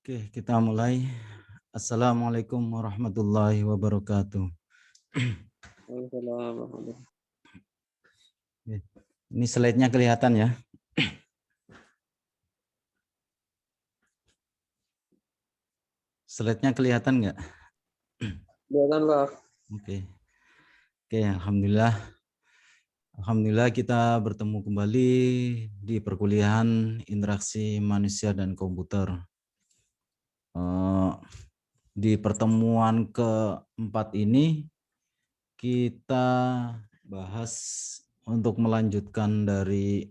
Oke, kita mulai. Assalamualaikum warahmatullahi wabarakatuh. Waalaikumsalam warahmatullahi. Oke, ini slide-nya kelihatan ya. Slide-nya kelihatan nggak? Kelihatan Pak. Oke. Oke, alhamdulillah. Alhamdulillah kita bertemu kembali di perkuliahan interaksi manusia dan komputer. Di pertemuan keempat ini kita bahas untuk melanjutkan dari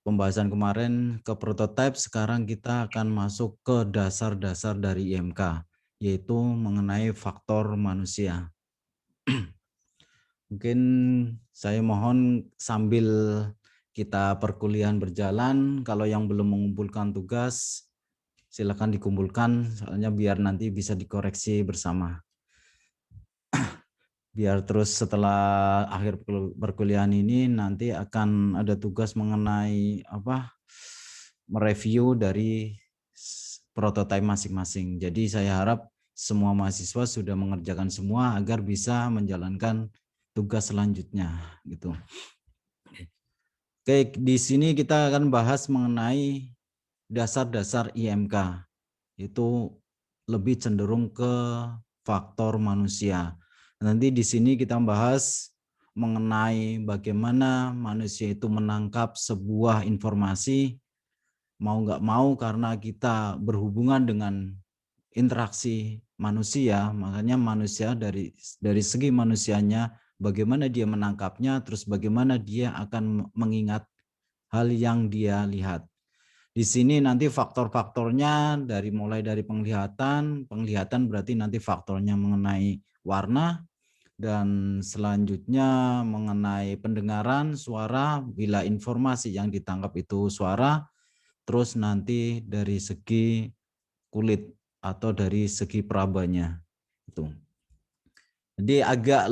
pembahasan kemarin ke prototype. Sekarang kita akan masuk ke dasar-dasar dari IMK, yaitu mengenai faktor manusia. Mungkin saya mohon sambil kita perkuliahan berjalan, kalau yang belum mengumpulkan tugas, silakan dikumpulkan, soalnya biar nanti bisa dikoreksi bersama. Biar terus setelah akhir perkuliahan ini nanti akan ada tugas mengenai mereview dari prototipe masing-masing. Jadi saya harap semua mahasiswa sudah mengerjakan semua agar bisa menjalankan tugas selanjutnya gitu. Oke, di sini kita akan bahas mengenai dasar-dasar IMK. Itu lebih cenderung ke faktor manusia. Nanti di sini kita bahas mengenai bagaimana manusia itu menangkap sebuah informasi mau nggak mau karena kita berhubungan dengan interaksi manusia, makanya manusia dari segi manusianya bagaimana dia menangkapnya, terus bagaimana dia akan mengingat hal yang dia lihat. Di sini nanti faktor-faktornya mulai dari penglihatan berarti nanti faktornya mengenai warna, dan selanjutnya mengenai pendengaran suara bila informasi yang ditangkap itu suara, terus nanti dari segi kulit atau dari segi perabanya itu. Jadi agak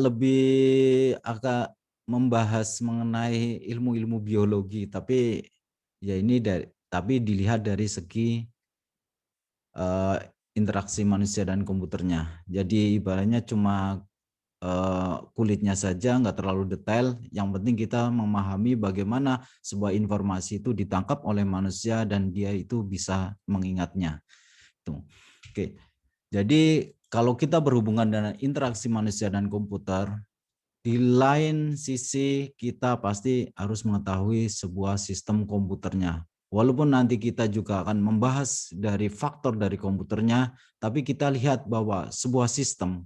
membahas mengenai ilmu-ilmu biologi, tapi ya ini tapi dilihat dari segi interaksi manusia dan komputernya. Jadi ibaratnya cuma kulitnya saja, nggak terlalu detail. Yang penting kita memahami bagaimana sebuah informasi itu ditangkap oleh manusia dan dia itu bisa mengingatnya. Tuh. Oke. Jadi kalau kita berhubungan dengan interaksi manusia dan komputer, di lain sisi kita pasti harus mengetahui sebuah sistem komputernya. Walaupun nanti kita juga akan membahas dari faktor dari komputernya, tapi kita lihat bahwa sebuah sistem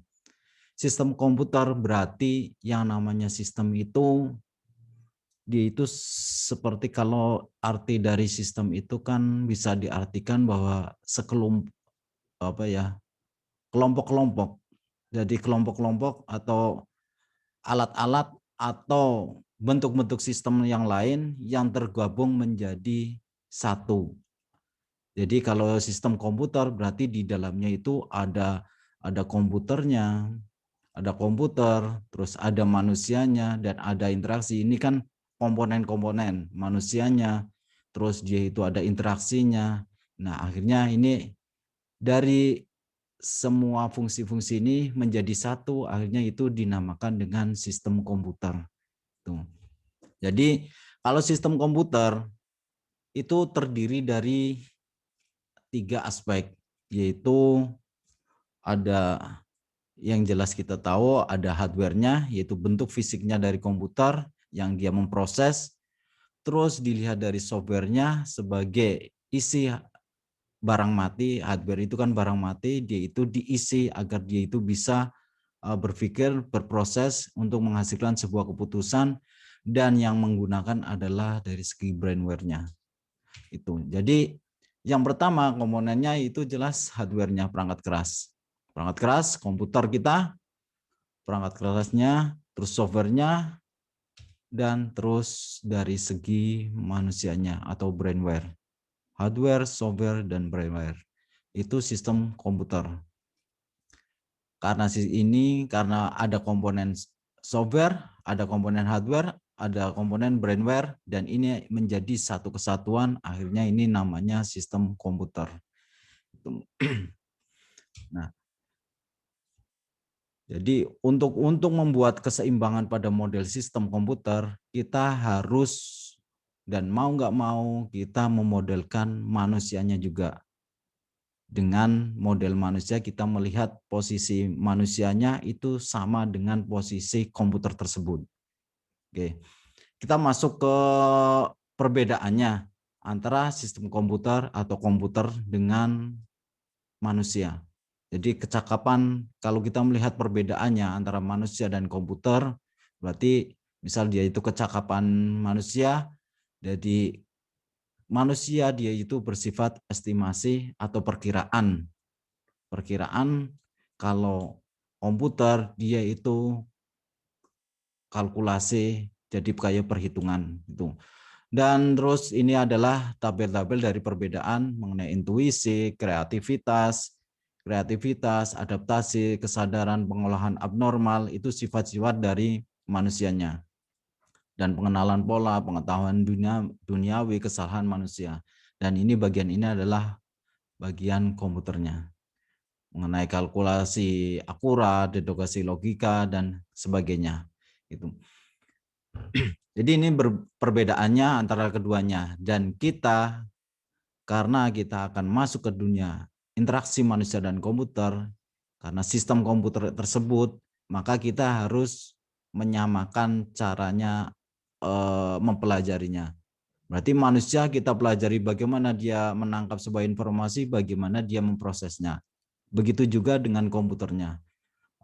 komputer berarti yang namanya sistem itu dia itu seperti, kalau arti dari sistem itu kan bisa diartikan bahwa kelompok-kelompok. Jadi kelompok-kelompok atau alat-alat atau bentuk-bentuk sistem yang lain yang tergabung menjadi satu. Jadi kalau sistem komputer berarti di dalamnya itu ada komputernya, ada komputer, terus ada manusianya, dan ada interaksi. Ini kan komponen-komponen manusianya, terus dia itu ada interaksinya. Nah, akhirnya ini dari semua fungsi-fungsi ini menjadi satu, akhirnya itu dinamakan dengan sistem komputer. Tuh. Jadi kalau sistem komputer itu terdiri dari 3 aspek, yaitu ada yang jelas kita tahu ada hardware-nya, yaitu bentuk fisiknya dari komputer yang dia memproses, terus dilihat dari software-nya sebagai isi barang mati. Hardware itu kan barang mati, dia itu diisi agar dia itu bisa berpikir, berproses untuk menghasilkan sebuah keputusan, dan yang menggunakan adalah dari segi brainware-nya. Itu. Jadi yang pertama komponennya itu jelas hardware-nya, perangkat keras. Perangkat keras komputer kita, perangkat kerasnya, terus software-nya, dan terus dari segi manusianya atau brainware. Hardware, software, dan brainware. Itu sistem komputer. Karena ada komponen software, ada komponen hardware, ada komponen brainware, dan ini menjadi satu kesatuan, akhirnya ini namanya sistem komputer. gitu. Nah, jadi untuk membuat keseimbangan pada model sistem komputer, kita harus dan mau nggak mau kita memodelkan manusianya juga. Dengan model manusia kita melihat posisi manusianya itu sama dengan posisi komputer tersebut. Oke. Kita masuk ke perbedaannya antara sistem komputer atau komputer dengan manusia. Jadi kecakapan kalau kita melihat perbedaannya antara manusia dan komputer, berarti misal dia itu kecakapan manusia, jadi manusia dia itu bersifat estimasi atau perkiraan. Perkiraan, kalau komputer dia itu kalkulasi, jadi kayak perhitungan itu. Dan terus ini adalah tabel-tabel dari perbedaan mengenai intuisi, kreativitas, adaptasi, kesadaran, pengolahan abnormal, itu sifat-sifat dari manusianya. Dan pengenalan pola, pengetahuan duniawi, kesalahan manusia. Dan ini bagian ini adalah bagian komputernya. Mengenai kalkulasi akurat, dedukasi logika, dan sebagainya. Itu. Jadi ini perbedaannya antara keduanya. Dan kita, karena kita akan masuk ke dunia interaksi manusia dan komputer, karena sistem komputer tersebut, maka kita harus menyamakan caranya mempelajarinya. Berarti manusia kita pelajari bagaimana dia menangkap sebuah informasi, bagaimana dia memprosesnya. Begitu juga dengan komputernya.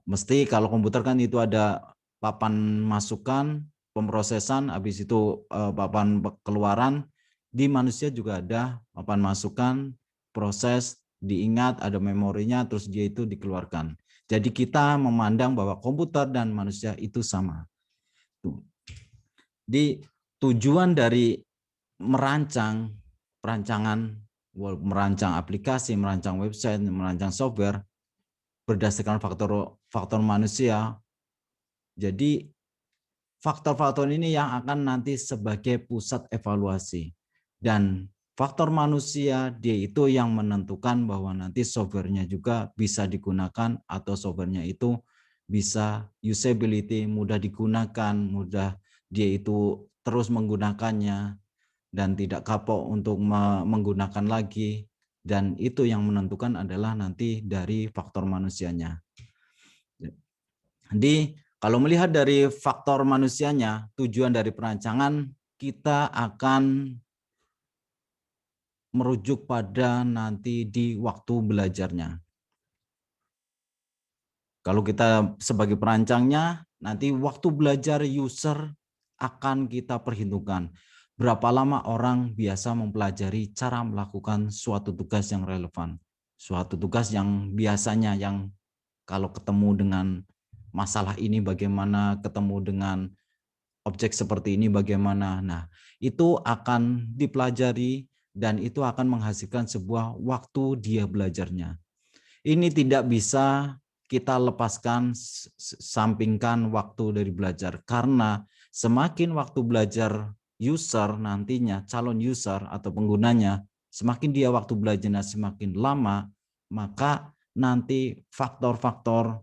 Mesti kalau komputer kan itu ada papan masukan, pemrosesan, habis itu papan keluaran. Di manusia juga ada papan masukan, proses, diingat, ada memorinya, terus dia itu dikeluarkan. Jadi kita memandang bahwa komputer dan manusia itu sama. Di tujuan dari perancangan, aplikasi, merancang website, merancang software berdasarkan faktor manusia. Jadi faktor-faktor ini yang akan nanti sebagai pusat evaluasi. Dan faktor manusia dia itu yang menentukan bahwa nanti softwarenya juga bisa digunakan atau softwarenya itu bisa usability, mudah digunakan, mudah dia itu terus menggunakannya dan tidak kapok untuk menggunakan lagi. Dan itu yang menentukan adalah nanti dari faktor manusianya. Jadi kalau melihat dari faktor manusianya, tujuan dari perancangan kita akan merujuk pada nanti di waktu belajarnya. Kalau kita sebagai perancangnya, nanti waktu belajar user akan kita perhitungkan. Berapa lama orang biasa mempelajari cara melakukan suatu tugas yang relevan. Suatu tugas yang biasanya yang kalau ketemu dengan masalah ini bagaimana, ketemu dengan objek seperti ini bagaimana. Nah, itu akan dipelajari dan itu akan menghasilkan sebuah waktu dia belajarnya. Ini tidak bisa kita lepaskan, sampingkan waktu dari belajar. Karena semakin waktu belajar user nantinya, calon user atau penggunanya, semakin dia waktu belajarnya semakin lama, maka nanti faktor-faktor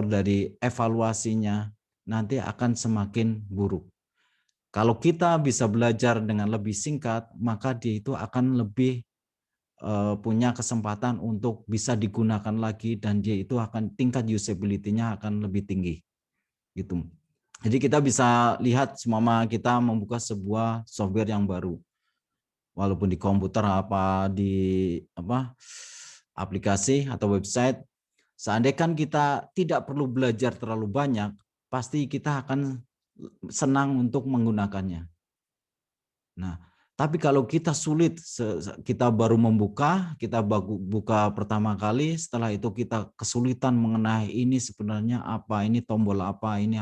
dari evaluasinya nanti akan semakin buruk. Kalau kita bisa belajar dengan lebih singkat, maka dia itu akan lebih punya kesempatan untuk bisa digunakan lagi dan dia itu akan tingkat usability-nya akan lebih tinggi. Gitu. Jadi kita bisa lihat semua kita membuka sebuah software yang baru. Walaupun di komputer di aplikasi atau website, seandainya kita tidak perlu belajar terlalu banyak, pasti kita akan senang untuk menggunakannya. Nah, tapi kalau kita sulit, kita baru membuka, kita buka pertama kali, setelah itu kita kesulitan mengenai ini sebenarnya apa, ini tombol apa, ini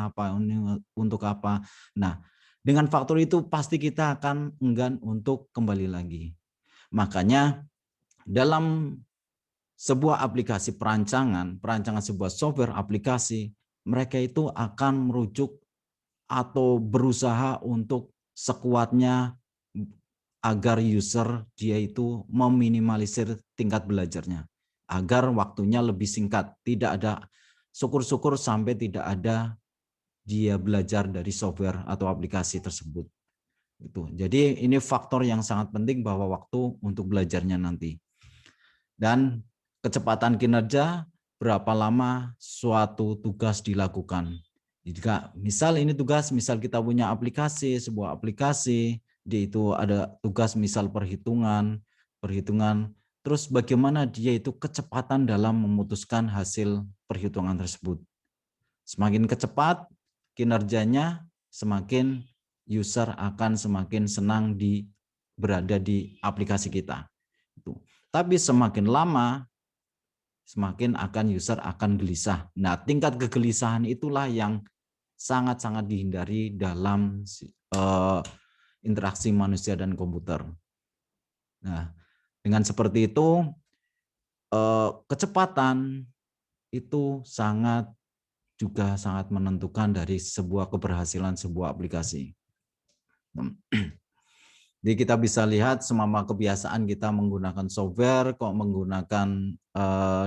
untuk apa. Nah, dengan faktor itu pasti kita akan enggan untuk kembali lagi. Makanya dalam sebuah aplikasi perancangan sebuah software aplikasi, mereka itu akan merujuk atau berusaha untuk sekuatnya agar user dia itu meminimalisir tingkat belajarnya, agar waktunya lebih singkat. Tidak ada, syukur-syukur sampai tidak ada dia belajar dari software atau aplikasi tersebut. Jadi ini faktor yang sangat penting bahwa waktu untuk belajarnya nanti. Dan kecepatan kinerja, berapa lama suatu tugas dilakukan. Jika misal ini tugas, misal kita punya aplikasi, sebuah aplikasi, dia itu ada tugas misal perhitungan, terus bagaimana dia itu kecepatan dalam memutuskan hasil perhitungan tersebut. Semakin cepat kinerjanya, semakin user akan semakin senang berada di aplikasi kita. Tapi semakin lama, semakin user akan gelisah. Nah, tingkat kegelisahan itulah yang sangat-sangat dihindari dalam interaksi manusia dan komputer. Nah, dengan seperti itu, kecepatan itu juga sangat menentukan dari sebuah keberhasilan sebuah aplikasi. Jadi kita bisa lihat semama kebiasaan kita menggunakan software, kok menggunakan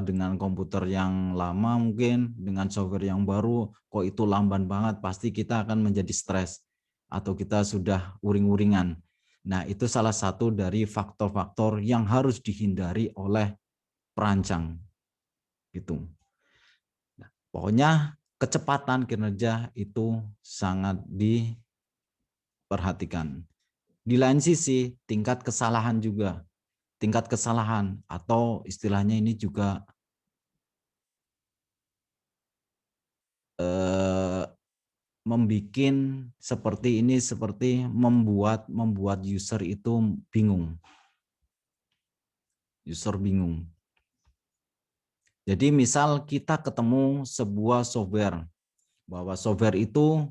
dengan komputer yang lama mungkin, dengan software yang baru, kok itu lamban banget, pasti kita akan menjadi stres atau kita sudah uring-uringan. Nah, itu salah satu dari faktor-faktor yang harus dihindari oleh perancang. Gitu. Nah, pokoknya kecepatan kinerja itu sangat diperhatikan. Di lain sisi, tingkat kesalahan juga. Tingkat kesalahan atau istilahnya ini juga membuat seperti membuat user itu bingung. User bingung. Jadi misal kita ketemu sebuah software, bahwa software itu,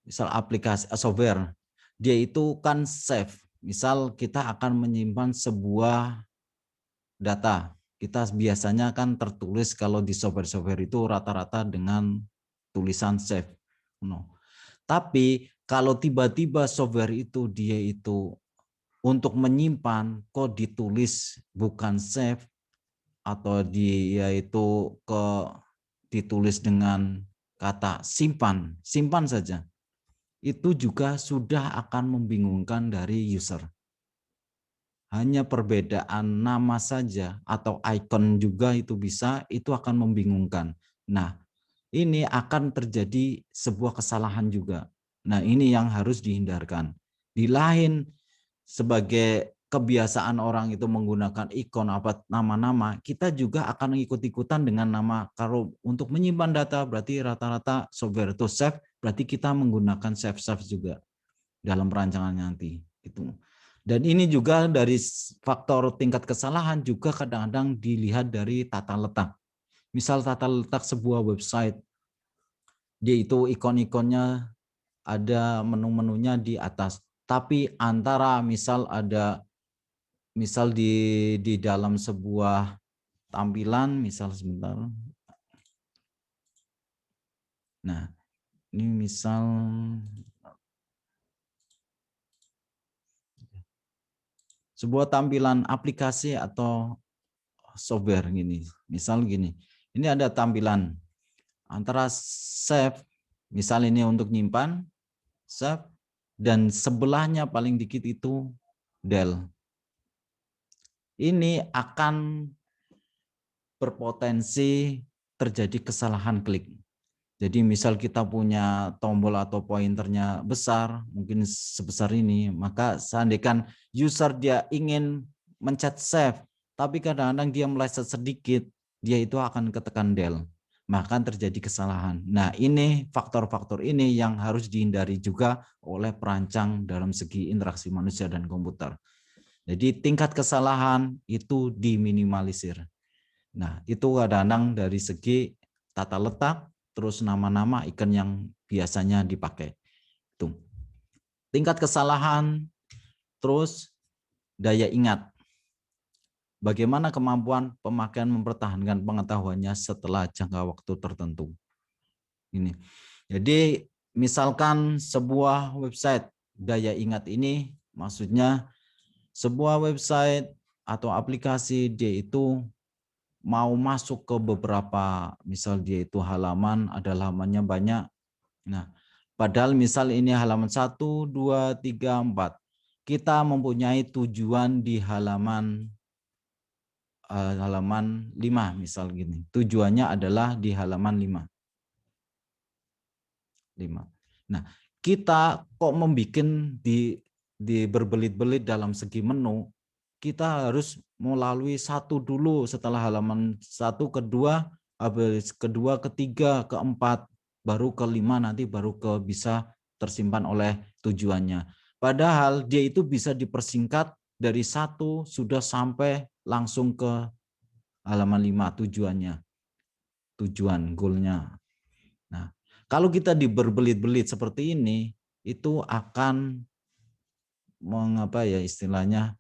misal aplikasi software, dia itu kan save. Misal kita akan menyimpan sebuah data. Kita biasanya kan tertulis kalau di software-software itu rata-rata dengan tulisan save. Tapi kalau tiba-tiba software itu dia itu untuk menyimpan kok ditulis bukan save atau dia itu ditulis dengan kata simpan saja. Itu juga sudah akan membingungkan dari user. Hanya perbedaan nama saja atau icon juga itu akan membingungkan. Nah, ini akan terjadi sebuah kesalahan juga. Nah, ini yang harus dihindarkan. Di lain, sebagai kebiasaan orang itu menggunakan ikon apa nama-nama, kita juga akan ikut-ikutan dengan nama. Kalau untuk menyimpan data berarti rata-rata software itu save, berarti kita menggunakan save juga dalam perancangan nanti. Gitu. Dan ini juga dari faktor tingkat kesalahan juga kadang-kadang dilihat dari tata letak. Misal tata letak sebuah website, dia itu ikon-ikonnya ada menu-menunya di atas. Tapi antara misal di dalam sebuah tampilan, misal sebentar. Nah, ini misal sebuah tampilan aplikasi atau software gini. Misal gini. Ini ada tampilan antara save, misal ini untuk nyimpan, save, dan sebelahnya paling dikit itu del. Ini akan berpotensi terjadi kesalahan klik. Jadi misal kita punya tombol atau pointernya besar, mungkin sebesar ini, maka seandainya user dia ingin mencet save, tapi kadang-kadang dia meleset sedikit, dia itu akan ketekan del, maka terjadi kesalahan. Nah, ini faktor-faktor ini yang harus dihindari juga oleh perancang dalam segi interaksi manusia dan komputer. Jadi tingkat kesalahan itu diminimalisir. Nah, itu kadang-kadang dari segi tata letak, terus nama-nama icon yang biasanya dipakai. Tuh. Tingkat kesalahan, terus daya ingat. Bagaimana kemampuan pemakaian mempertahankan pengetahuannya setelah jangka waktu tertentu. Ini. Jadi misalkan sebuah website, daya ingat ini maksudnya sebuah website atau aplikasi dia itu mau masuk ke beberapa, misal dia itu halaman, ada halamannya banyak. Nah, padahal misal ini halaman 1, 2, 3, 4. Kita mempunyai tujuan di halaman 5 misal gini. Tujuannya adalah di halaman 5. Nah, kita kok membuat di berbelit-belit dalam segi menu, kita harus melalui satu dulu, setelah halaman 1, kedua, habis kedua, ketiga, keempat, baru kelima nanti baru bisa tersimpan oleh tujuannya. Padahal dia itu bisa dipersingkat dari 1 sudah sampai langsung ke halaman 5 tujuannya, tujuan goalnya. Nah, kalau kita berbelit-belit seperti ini, itu akan mengapa ya istilahnya,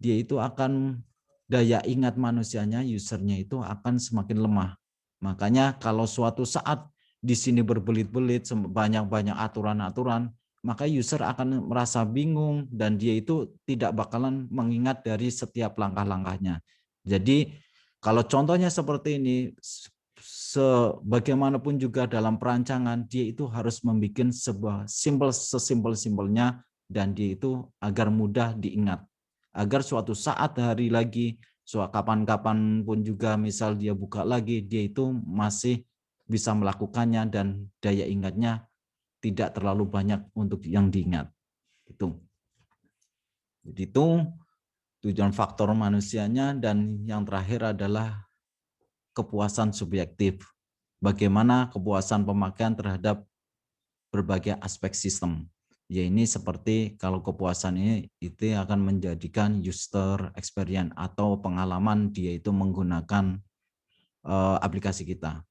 dia itu akan daya ingat manusianya, usernya itu akan semakin lemah. Makanya kalau suatu saat di sini berbelit-belit banyak-banyak aturan-aturan, maka user akan merasa bingung dan dia itu tidak bakalan mengingat dari setiap langkah-langkahnya. Jadi kalau contohnya seperti ini, sebagaimanapun juga dalam perancangan, dia itu harus membuat sebuah sesimpel-simpelnya dan dia itu agar mudah diingat. Agar suatu saat hari lagi, kapan-kapan pun juga misal dia buka lagi, dia itu masih bisa melakukannya dan daya ingatnya tidak terlalu banyak untuk yang diingat. Jadi itu tujuan faktor manusianya, dan yang terakhir adalah kepuasan subjektif. Bagaimana kepuasan pemakaian terhadap berbagai aspek sistem. Ya ini seperti kalau kepuasan ini itu akan menjadikan user experience atau pengalaman dia itu menggunakan aplikasi kita.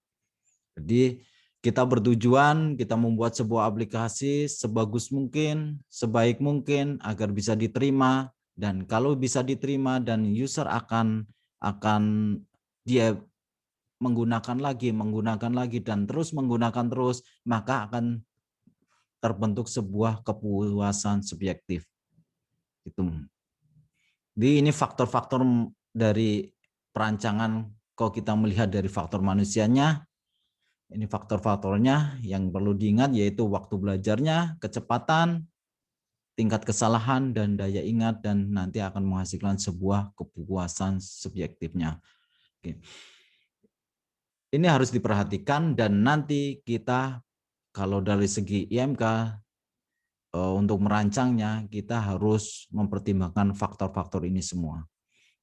Jadi kita bertujuan kita membuat sebuah aplikasi sebagus mungkin, sebaik mungkin agar bisa diterima, dan kalau bisa diterima dan user akan dia menggunakan lagi dan terus menggunakan terus, maka akan terbentuk sebuah kepuasan subjektif. Jadi ini faktor-faktor dari perancangan. Kalau kita melihat dari faktor manusianya, ini faktor-faktornya yang perlu diingat yaitu waktu belajarnya, kecepatan, tingkat kesalahan, dan daya ingat, dan nanti akan menghasilkan sebuah kepuasan subjektifnya. Oke. Ini harus diperhatikan, dan nanti kita kalau dari segi IMK untuk merancangnya kita harus mempertimbangkan faktor-faktor ini semua.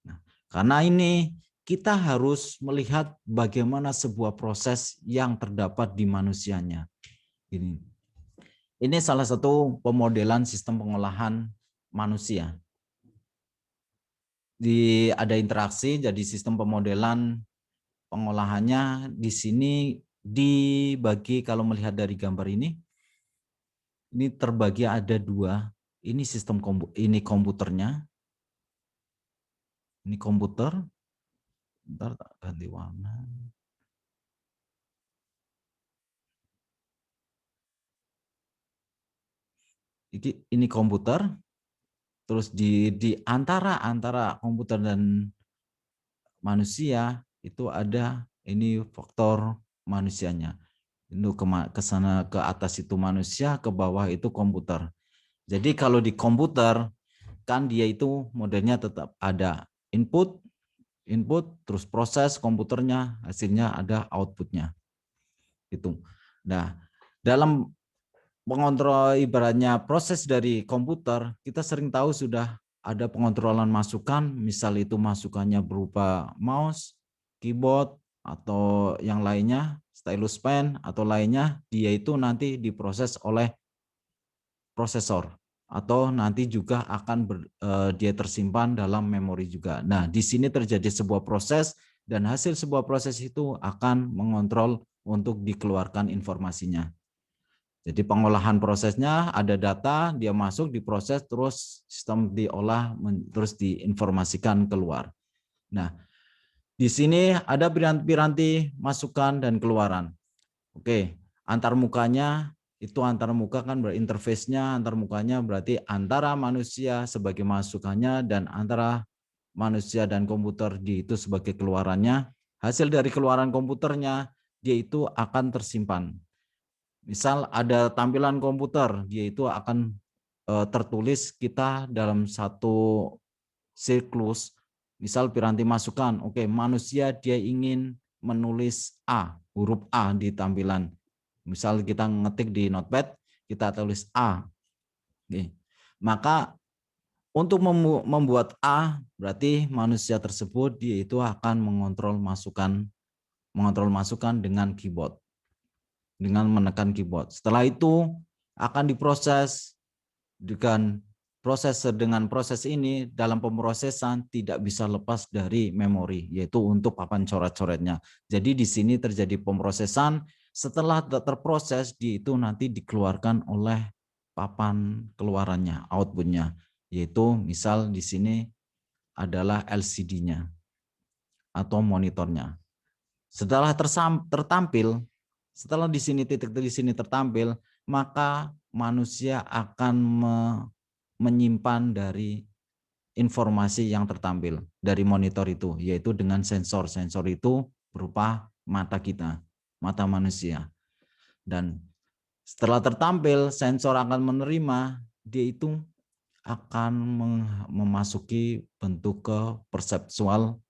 Nah, karena ini kita harus melihat bagaimana sebuah proses yang terdapat di manusianya. Ini salah satu pemodelan sistem pengolahan manusia. Ada interaksi, jadi sistem pemodelan pengolahannya di sini dibagi, kalau melihat dari gambar ini terbagi ada 2. Ini sistem ini komputernya. Ini komputer. Bentar, ganti warna. Ini komputer. Terus di antara komputer dan manusia itu ada ini faktor manusianya. Itu ke sana ke atas itu manusia, ke bawah itu komputer. Jadi kalau di komputer kan dia itu modelnya tetap ada input, terus proses komputernya, hasilnya ada outputnya. Itu. Nah, dalam pengontrol ibaratnya proses dari komputer, kita sering tahu sudah ada pengontrolan masukan, misal itu masukannya berupa mouse, keyboard, atau yang lainnya, stylus pen, atau lainnya, dia itu nanti diproses oleh prosesor, atau nanti juga akan dia tersimpan dalam memori juga. Nah, di sini terjadi sebuah proses, dan hasil sebuah proses itu akan mengontrol untuk dikeluarkan informasinya. Jadi pengolahan prosesnya ada data, dia masuk, diproses, terus sistem diolah, terus diinformasikan keluar. Nah, di sini ada piranti masukan dan keluaran. Oke, antar mukanya Itu antar muka kan berinterface-nya, antar mukanya berarti antara manusia sebagai masukannya dan antara manusia dan komputer itu sebagai keluarannya. Hasil dari keluaran komputernya dia itu akan tersimpan. Misal ada tampilan komputer, dia itu akan tertulis kita dalam satu siklus. Misal piranti masukan, oke, manusia dia ingin menulis A, huruf A di tampilan. Misal kita ngetik di notepad, kita tulis A. Oke. Maka untuk membuat A, berarti manusia tersebut dia itu akan mengontrol masukan dengan keyboard, dengan menekan keyboard. Setelah itu akan diproses dengan proses ini dalam pemrosesan tidak bisa lepas dari memori, yaitu untuk papan coret-coretnya. Jadi di sini terjadi pemrosesan, setelah terproses itu nanti dikeluarkan oleh papan keluarannya, outputnya, yaitu misal di sini adalah LCD-nya atau monitornya. Setelah tertampil, setelah di sini titik di sini tertampil, maka manusia akan menyimpan dari informasi yang tertampil dari monitor itu, yaitu dengan sensor. Sensor itu berupa mata kita, mata manusia. Dan setelah tertampil, sensor akan menerima, dia itu akan memasuki bentuk ke perseptual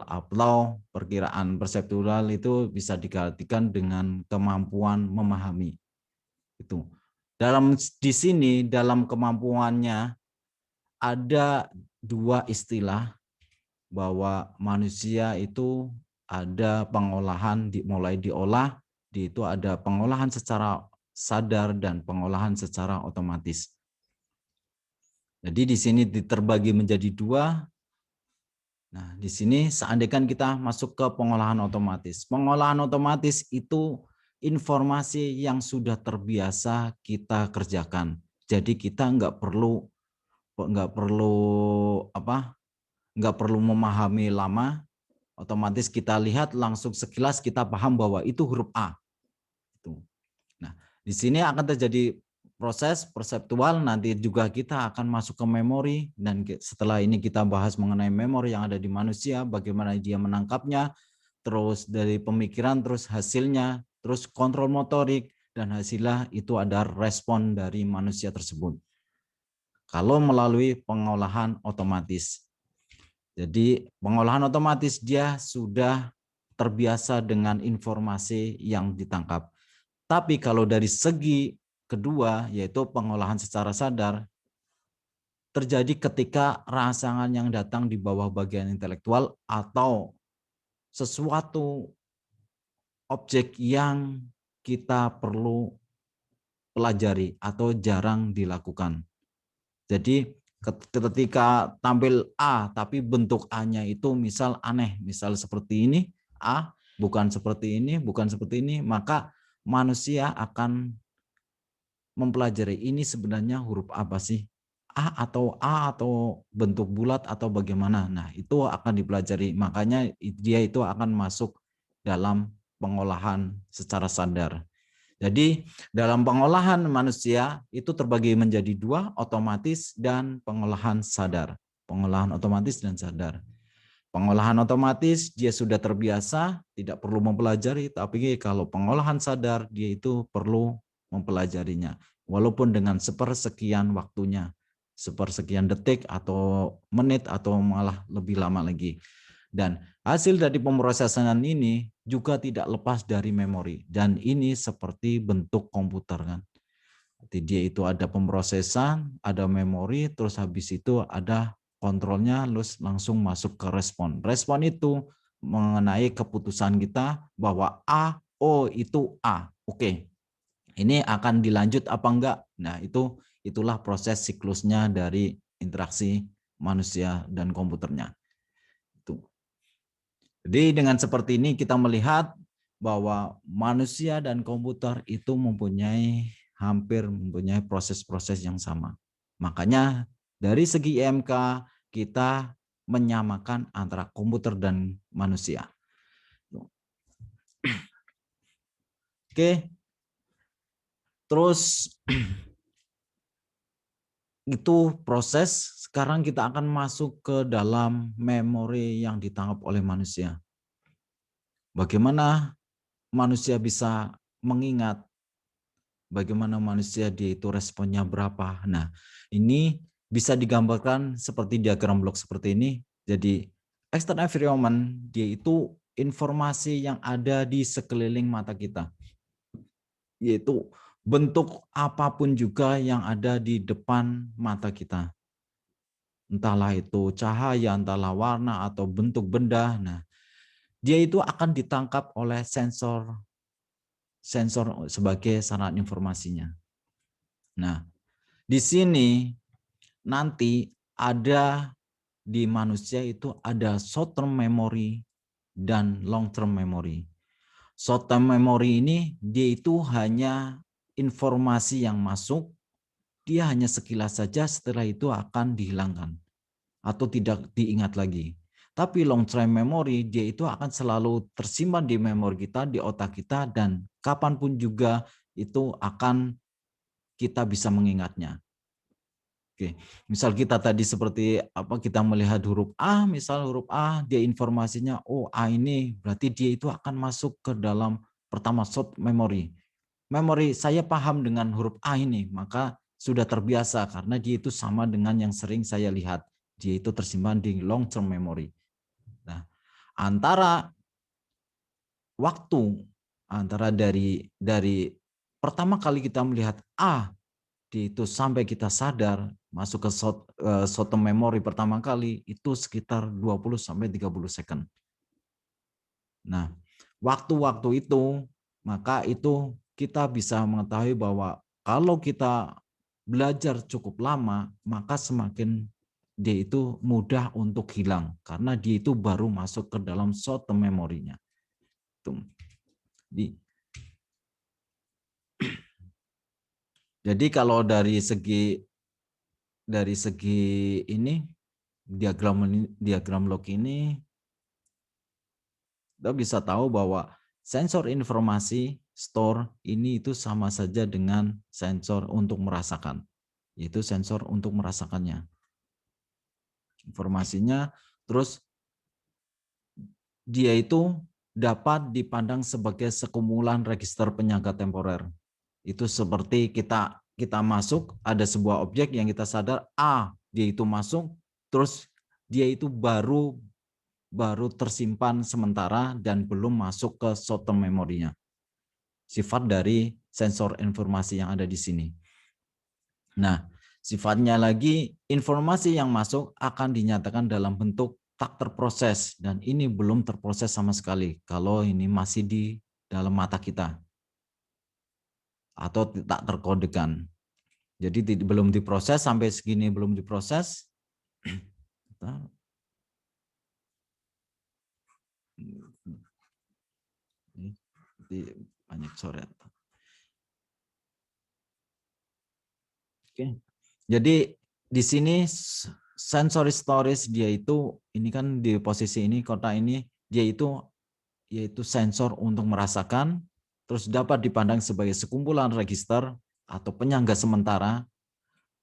atau perkiraan. Perseptual itu bisa diartikan dengan kemampuan memahami. Itu. Di sini dalam kemampuannya ada dua istilah bahwa manusia itu ada pengolahan mulai diolah, itu ada pengolahan secara sadar dan pengolahan secara otomatis. Jadi di sini terbagi menjadi dua. Nah, di sini seandainya kita masuk ke pengolahan otomatis. Pengolahan otomatis itu informasi yang sudah terbiasa kita kerjakan. Jadi kita nggak perlu memahami lama, otomatis kita lihat langsung sekilas kita paham bahwa itu huruf A. Nah, di sini akan terjadi proses perseptual, nanti juga kita akan masuk ke memori, dan setelah ini kita bahas mengenai memori yang ada di manusia, bagaimana dia menangkapnya, terus dari pemikiran, terus hasilnya, terus kontrol motorik, dan hasilnya itu ada respon dari manusia tersebut. Kalau melalui pengolahan otomatis. Jadi pengolahan otomatis dia sudah terbiasa dengan informasi yang ditangkap. Tapi kalau dari segi kedua, yaitu pengolahan secara sadar, terjadi ketika rangsangan yang datang di bawah bagian intelektual atau sesuatu objek yang kita perlu pelajari atau jarang dilakukan. Jadi ketika tampil A tapi bentuk A-nya itu misal aneh, misal seperti ini, A bukan seperti ini, maka manusia akan mempelajari ini sebenarnya huruf apa sih? A atau bentuk bulat atau bagaimana. Nah, itu akan dipelajari. Makanya dia itu akan masuk dalam pengolahan secara sadar. Jadi dalam pengolahan manusia itu terbagi menjadi dua, otomatis dan pengolahan sadar. Pengolahan otomatis dan sadar. Pengolahan otomatis dia sudah terbiasa, tidak perlu mempelajari, tapi kalau pengolahan sadar dia itu perlu mempelajarinya. Walaupun dengan sepersekian waktunya, sepersekian detik atau menit atau malah lebih lama lagi. Dan hasil dari pemrosesan ini juga tidak lepas dari memori. Dan ini seperti bentuk komputer kan. Jadi dia itu ada pemrosesan, ada memori, terus habis itu ada kontrolnya, terus langsung masuk ke respon. Respon itu mengenai keputusan kita bahwa A, oh itu A. Oke. Ini akan dilanjut apa enggak? Nah, itulah proses siklusnya dari interaksi manusia dan komputernya. Jadi dengan seperti ini kita melihat bahwa manusia dan komputer itu hampir mempunyai proses-proses yang sama. Makanya dari segi IMK kita menyamakan antara komputer dan manusia. Oke. Terus itu proses, sekarang kita akan masuk ke dalam memori yang ditangkap oleh manusia. Bagaimana manusia bisa mengingat, bagaimana manusia dia itu responnya berapa. Nah, ini bisa digambarkan seperti diagram blok seperti ini. Jadi external environment dia itu informasi yang ada di sekeliling mata kita, yaitu bentuk apapun juga yang ada di depan mata kita. Entahlah itu cahaya, entahlah warna atau bentuk benda. Nah, dia itu akan ditangkap oleh sensor sebagai sarana informasinya. Nah, di sini nanti ada di manusia itu ada short term memory dan long term memory. Short term memory ini dia itu hanya informasi yang masuk, dia hanya sekilas saja, setelah itu akan dihilangkan atau tidak diingat lagi. Tapi long term memory dia itu akan selalu tersimpan di memori kita, di otak kita, dan kapanpun juga itu akan kita bisa mengingatnya. Oke, misal kita tadi seperti apa, kita melihat huruf A, misal huruf A, dia informasinya, oh A ini berarti dia itu akan masuk ke dalam pertama short memory. Memori saya paham dengan huruf A ini, maka sudah terbiasa karena dia itu sama dengan yang sering saya lihat. Dia itu tersimpan di long term memory. Nah, antara waktu antara dari pertama kali kita melihat A itu sampai kita sadar masuk ke short term memory pertama kali itu sekitar 20 sampai 30 second. Nah, waktu-waktu itu maka itu kita bisa mengetahui bahwa kalau kita belajar cukup lama, maka semakin dia itu mudah untuk hilang karena dia itu baru masuk ke dalam short term memory-nya. Jadi kalau dari segi ini diagram log ini kita bisa tahu bahwa sensor informasi store ini itu sama saja dengan sensor untuk merasakan, yaitu sensor untuk merasakannya informasinya. Terus dia itu dapat dipandang sebagai sekumpulan register penyangga temporer. Itu seperti kita masuk, ada sebuah objek yang kita sadar dia itu masuk, terus dia itu baru tersimpan sementara dan belum masuk ke short term memory-nya. Sifat dari sensor informasi yang ada di sini. Nah, sifatnya lagi informasi yang masuk akan dinyatakan dalam bentuk tak terproses, dan ini belum terproses sama sekali kalau ini masih di dalam mata kita atau tak terkodekan. Jadi belum diproses, sampai segini belum diproses. Banyak coret. Oke. Jadi di sini sensory storage dia itu, ini kan di posisi ini kotak ini, dia itu yaitu sensor untuk merasakan, terus dapat dipandang sebagai sekumpulan register atau penyangga sementara,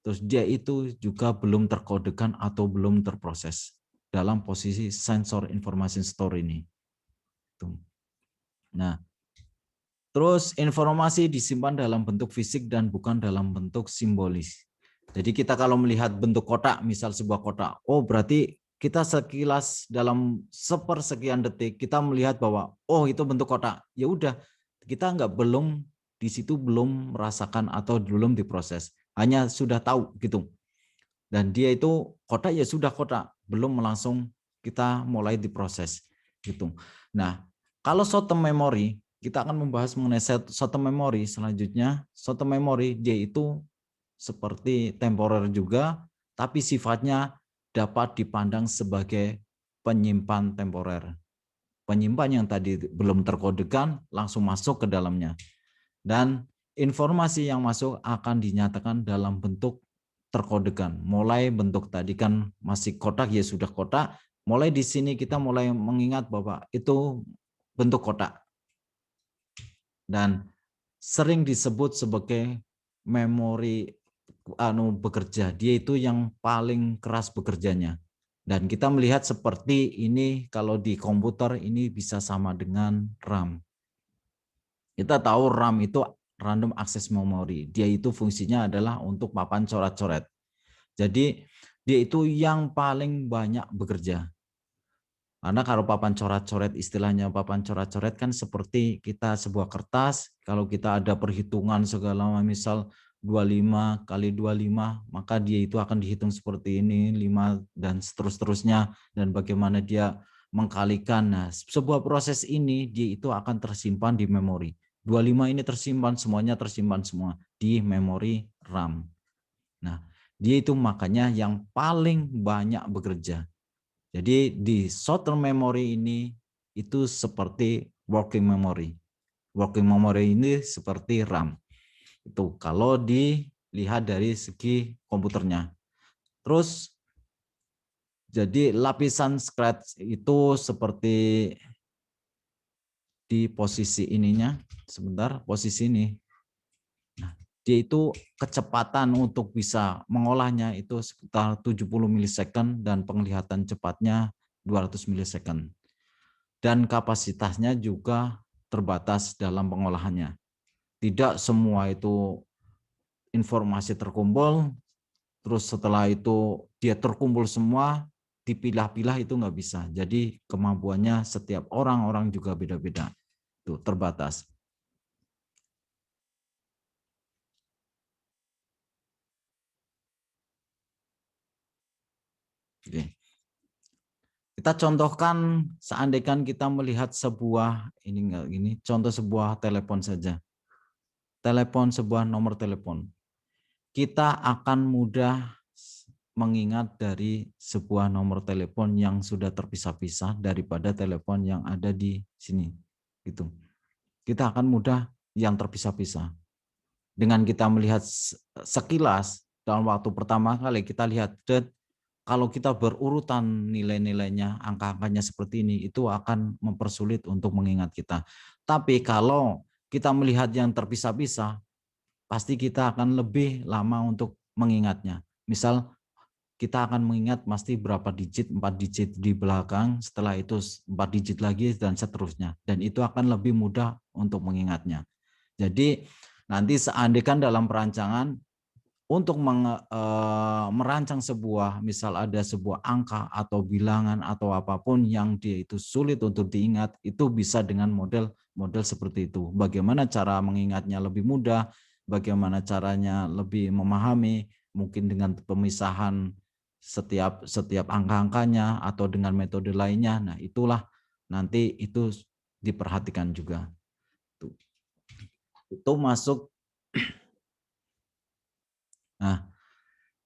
terus dia itu juga belum terkodekan atau belum terproses dalam posisi sensor information store ini. Nah, terus informasi disimpan dalam bentuk fisik dan bukan dalam bentuk simbolis. Jadi kita kalau melihat bentuk kotak, misal sebuah kotak, oh berarti kita sekilas dalam sepersekian detik kita melihat bahwa oh itu bentuk kotak. Ya udah, kita belum di situ, belum merasakan atau belum diproses. Hanya sudah tahu gitu. Dan dia itu kotak, ya sudah kotak, belum langsung kita mulai diproses gitu. Nah, kalau short term memory, kita akan membahas mengenai short term memory selanjutnya. Short term memory dia itu seperti temporer juga, tapi sifatnya dapat dipandang sebagai penyimpan temporer. Penyimpan yang tadi belum terkodekan langsung masuk ke dalamnya. Dan informasi yang masuk akan dinyatakan dalam bentuk terkodekan. Mulai bentuk tadi kan masih kotak, ya sudah kotak. Mulai di sini kita mulai mengingat bahwa itu bentuk kotak. Dan sering disebut sebagai memori bekerja. Dia itu yang paling keras bekerjanya. Dan kita melihat seperti ini kalau di komputer ini bisa sama dengan RAM. Kita tahu RAM itu random access memory. Dia itu fungsinya adalah untuk papan coret-coret. Jadi dia itu yang paling banyak bekerja. Karena kalau papan coret-coret, istilahnya papan coret-coret kan seperti kita sebuah kertas, kalau kita ada perhitungan segala misal 25 kali 25, maka dia itu akan dihitung seperti ini, 5 dan seterusnya, dan bagaimana dia mengkalikan. Nah, sebuah proses ini dia itu akan tersimpan di memori. 25 ini tersimpan, semuanya tersimpan semua di memori RAM. Nah, dia itu makanya yang paling banyak bekerja. Jadi di short term memory ini itu seperti working memory. Working memory ini seperti RAM. Itu kalau dilihat dari segi komputernya. Terus jadi lapisan scratch itu seperti di posisi ininya. Sebentar, posisi ini. Nah, dia itu kecepatan untuk bisa mengolahnya itu sekitar 70 milisecond dan penglihatan cepatnya 200 milisecond. Dan kapasitasnya juga terbatas dalam pengolahannya. Tidak semua itu informasi terkumpul, terus setelah itu dia terkumpul semua, dipilah-pilah itu nggak bisa. Jadi kemampuannya setiap orang juga beda-beda. Itu terbatas. Oke. Kita contohkan seandainya kita melihat sebuah ini enggak gini, contoh sebuah telepon saja. Telepon, sebuah nomor telepon. Kita akan mudah mengingat dari sebuah nomor telepon yang sudah terpisah-pisah daripada telepon yang ada di sini. Gitu. Kita akan mudah yang terpisah-pisah. Dengan kita melihat sekilas dalam waktu pertama kali kita lihat, kalau kita berurutan nilai-nilainya, angka-angkanya seperti ini, itu akan mempersulit untuk mengingat kita. Tapi kalau kita melihat yang terpisah-pisah, pasti kita akan lebih lama untuk mengingatnya. Misal kita akan mengingat pasti berapa digit, 4 digit di belakang, setelah itu 4 digit lagi dan seterusnya. Dan itu akan lebih mudah untuk mengingatnya. Jadi nanti seandainya dalam perancangan untuk merancang sebuah, misal ada sebuah angka atau bilangan atau apapun yang dia itu sulit untuk diingat, itu bisa dengan model seperti itu. Bagaimana cara mengingatnya lebih mudah, bagaimana caranya lebih memahami, mungkin dengan pemisahan setiap angka-angkanya atau dengan metode lainnya. Nah, itulah nanti itu diperhatikan juga. Itu masuk. Nah,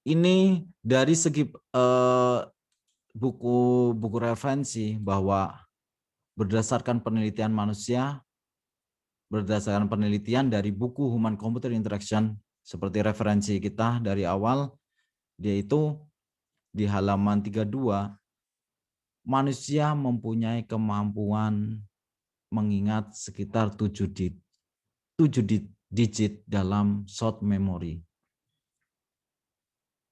ini dari segi buku referensi bahwa berdasarkan penelitian manusia, berdasarkan penelitian dari buku Human Computer Interaction seperti referensi kita dari awal, dia itu di halaman 32, manusia mempunyai kemampuan mengingat sekitar 7 digit dalam short memory.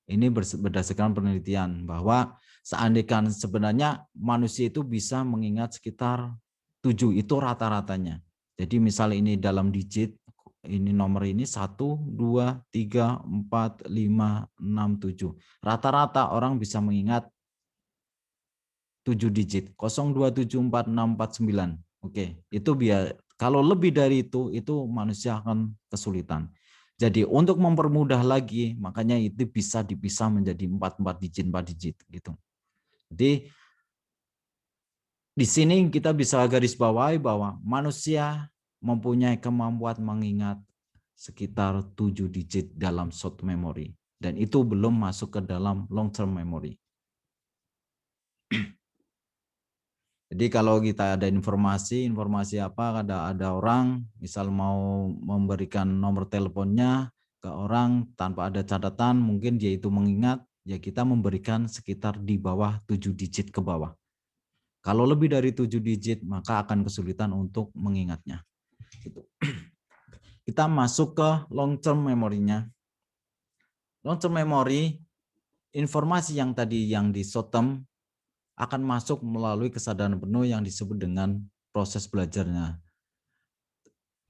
Ini berdasarkan penelitian bahwa seandainya sebenarnya manusia itu bisa mengingat sekitar 7, itu rata-ratanya. Jadi misal ini dalam digit, ini nomor ini 1, 2, 3, 4, 5, 6, 7. Rata-rata orang bisa mengingat 7 digit, 0, 2, 7, 4, 6, 4, 9. Oke, itu biar kalau lebih dari itu manusia akan kesulitan. Jadi untuk mempermudah lagi, makanya itu bisa dipisah menjadi 4 digit gitu. Jadi di sini kita bisa garis bawahi bahwa manusia mempunyai kemampuan mengingat sekitar 7 digit dalam short memory, dan itu belum masuk ke dalam long term memory. Jadi kalau kita ada informasi apa, ada orang misal mau memberikan nomor teleponnya ke orang tanpa ada catatan, mungkin dia itu mengingat, ya kita memberikan sekitar di bawah 7 digit ke bawah. Kalau lebih dari 7 digit maka akan kesulitan untuk mengingatnya. Gitu. kita masuk ke long term memory-nya. Long term memory, informasi yang tadi yang di short term akan masuk melalui kesadaran penuh yang disebut dengan proses belajarnya.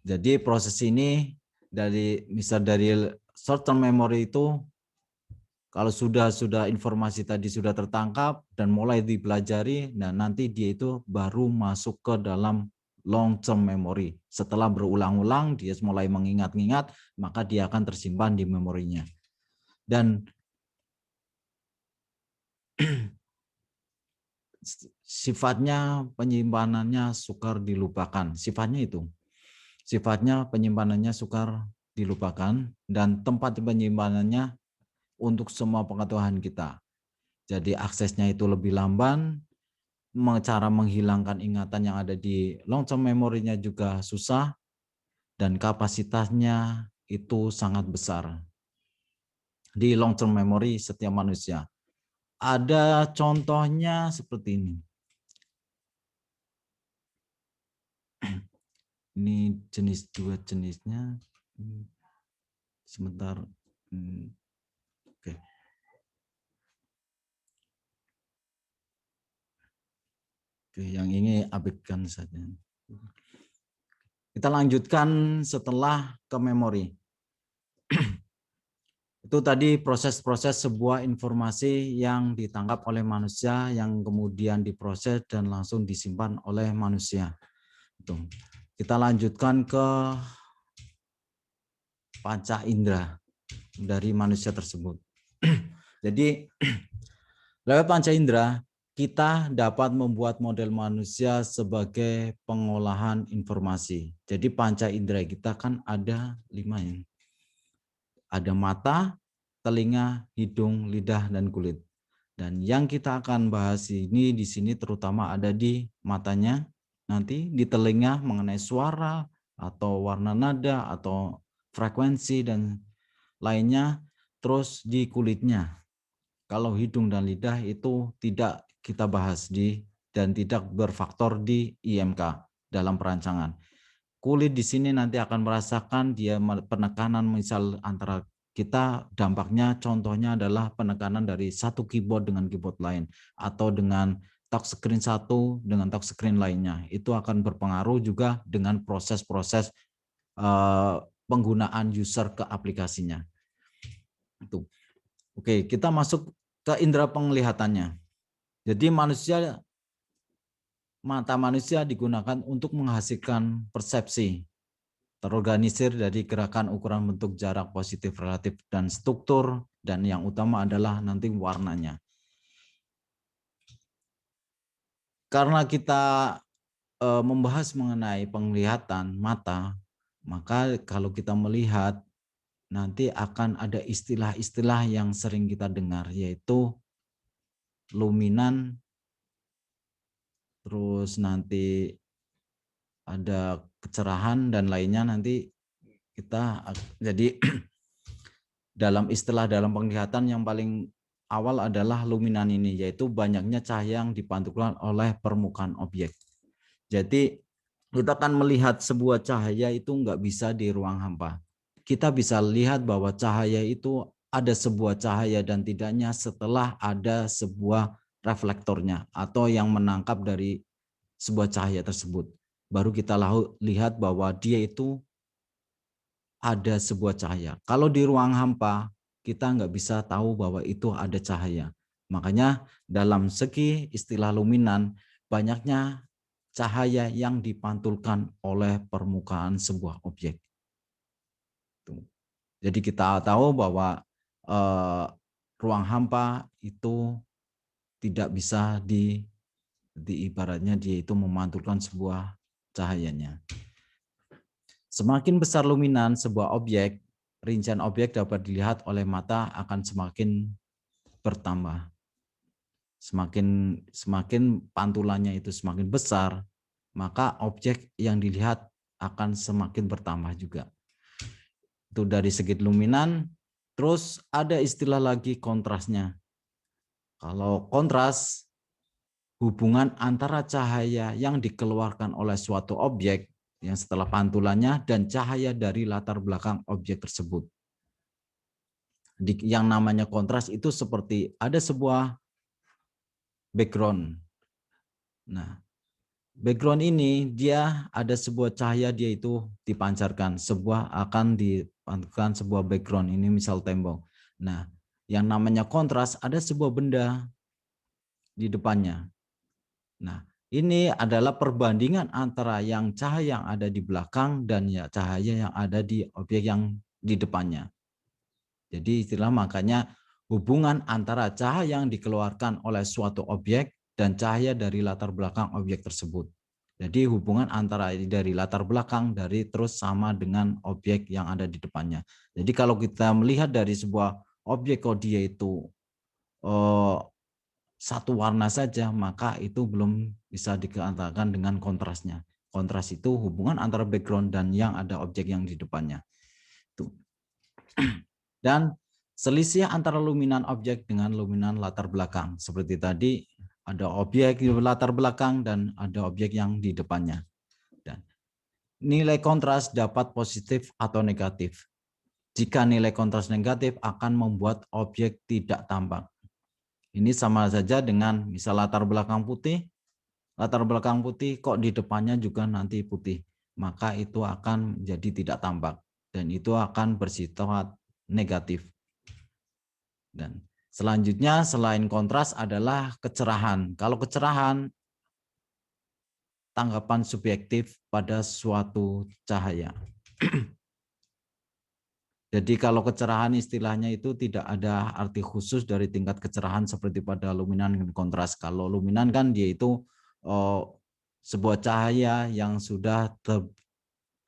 Jadi proses ini misal dari short term memory itu kalau sudah informasi tadi sudah tertangkap dan mulai dipelajari, nah nanti dia itu baru masuk ke dalam long term memory. Setelah berulang-ulang dia mulai mengingat-ingat, maka dia akan tersimpan di memorinya. Dan sifatnya penyimpanannya sukar dilupakan. Sifatnya penyimpanannya sukar dilupakan dan tempat penyimpanannya untuk semua pengetahuan kita. Jadi aksesnya itu lebih lamban, cara menghilangkan ingatan yang ada di long term memory-nya juga susah, dan kapasitasnya itu sangat besar di long term memory setiap manusia. Ada contohnya seperti ini. Ini dua jenisnya. Sebentar. Oke. Oke, yang ini abaikan saja. Kita lanjutkan setelah ke memori. Itu tadi proses-proses sebuah informasi yang ditangkap oleh manusia yang kemudian diproses dan langsung disimpan oleh manusia. Kita lanjutkan ke panca indera dari manusia tersebut. Jadi lewat panca indera kita dapat membuat model manusia sebagai pengolahan informasi. Jadi panca indera kita kan ada 5 ya. Ada mata, telinga, hidung, lidah, dan kulit. Dan yang kita akan bahas ini di sini terutama ada di matanya, nanti di telinga mengenai suara atau warna nada atau frekuensi dan lainnya, terus di kulitnya. Kalau hidung dan lidah itu tidak kita bahas dan tidak berfaktor di IMK dalam perancangan. Kulit di sini nanti akan merasakan dia penekanan misal antara kita dampaknya contohnya adalah penekanan dari satu keyboard dengan keyboard lain atau dengan touchscreen satu dengan touchscreen lainnya. Itu akan berpengaruh juga dengan proses-proses penggunaan user ke aplikasinya. Itu. Oke, kita masuk ke indera penglihatannya. Jadi mata manusia digunakan untuk menghasilkan persepsi terorganisir dari gerakan ukuran bentuk jarak positif relatif dan struktur, dan yang utama adalah nanti warnanya. Karena kita membahas mengenai penglihatan mata, maka kalau kita melihat nanti akan ada istilah-istilah yang sering kita dengar, yaitu luminan, terus nanti ada kecerahan dan lainnya nanti kita jadi dalam istilah dalam penglihatan yang paling awal adalah luminan ini, yaitu banyaknya cahaya yang dipantulkan oleh permukaan objek. Jadi kita akan melihat sebuah cahaya itu nggak bisa di ruang hampa. Kita bisa lihat bahwa cahaya itu ada sebuah cahaya dan tidaknya setelah ada sebuah reflektornya atau yang menangkap dari sebuah cahaya tersebut. Baru kita lihat bahwa dia itu ada sebuah cahaya. Kalau di ruang hampa, kita nggak bisa tahu bahwa itu ada cahaya. Makanya dalam segi istilah luminan, banyaknya cahaya yang dipantulkan oleh permukaan sebuah objek. Jadi kita tahu bahwa ruang hampa itu tidak bisa ibaratnya dia itu memantulkan sebuah cahayanya. Semakin besar luminan sebuah objek, rincian objek dapat dilihat oleh mata akan semakin bertambah. Semakin pantulannya itu semakin besar, maka objek yang dilihat akan semakin bertambah juga. Itu dari segi luminan. Terus ada istilah lagi kontrasnya. Kalau kontras, hubungan antara cahaya yang dikeluarkan oleh suatu objek yang setelah pantulannya, dan cahaya dari latar belakang objek tersebut. Yang namanya kontras itu seperti ada sebuah background. Nah, background ini dia ada sebuah cahaya, dia itu dipancarkan, akan dipancarkan sebuah background, ini misal tembok. Nah, yang namanya kontras ada sebuah benda di depannya. Nah, ini adalah perbandingan antara yang cahaya yang ada di belakang dan ya cahaya yang ada di objek yang di depannya. Jadi istilah makanya hubungan antara cahaya yang dikeluarkan oleh suatu objek dan cahaya dari latar belakang objek tersebut. Jadi hubungan antara dari latar belakang dari terus sama dengan objek yang ada di depannya. Jadi kalau kita melihat dari sebuah objek kok dia itu satu warna saja, maka itu belum bisa dikatakan dengan kontrasnya. Kontras itu hubungan antara background dan yang ada objek yang di depannya. Tuh. Dan selisih antara luminan objek dengan luminan latar belakang. Seperti tadi, ada objek di latar belakang dan ada objek yang di depannya. Dan nilai kontras dapat positif atau negatif. Jika nilai kontras negatif akan membuat objek tidak tampak. Ini sama saja dengan misal latar belakang putih kok di depannya juga nanti putih. Maka itu akan jadi tidak tampak. Dan itu akan bersifat negatif. Dan selanjutnya selain kontras adalah kecerahan. Kalau kecerahan, tanggapan subjektif pada suatu cahaya. Jadi kalau kecerahan istilahnya itu tidak ada arti khusus dari tingkat kecerahan seperti pada luminan dan kontras. Kalau luminan kan dia itu sebuah cahaya yang sudah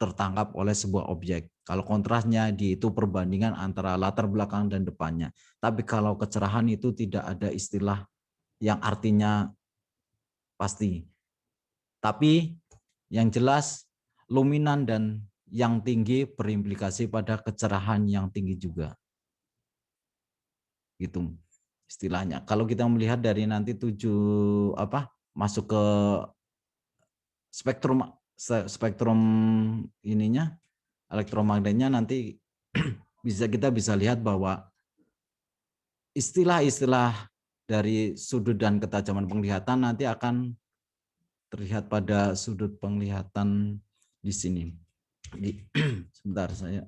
tertangkap oleh sebuah objek. Kalau kontrasnya dia itu perbandingan antara latar belakang dan depannya. Tapi kalau kecerahan itu tidak ada istilah yang artinya pasti. Tapi yang jelas luminan dan yang tinggi berimplikasi pada kecerahan yang tinggi juga. Gitu istilahnya. Kalau kita melihat dari nanti masuk ke spektrum ininya elektromagnetnya nanti kita bisa lihat bahwa istilah-istilah dari sudut dan ketajaman penglihatan nanti akan terlihat pada sudut penglihatan di sini. Sebentar saya.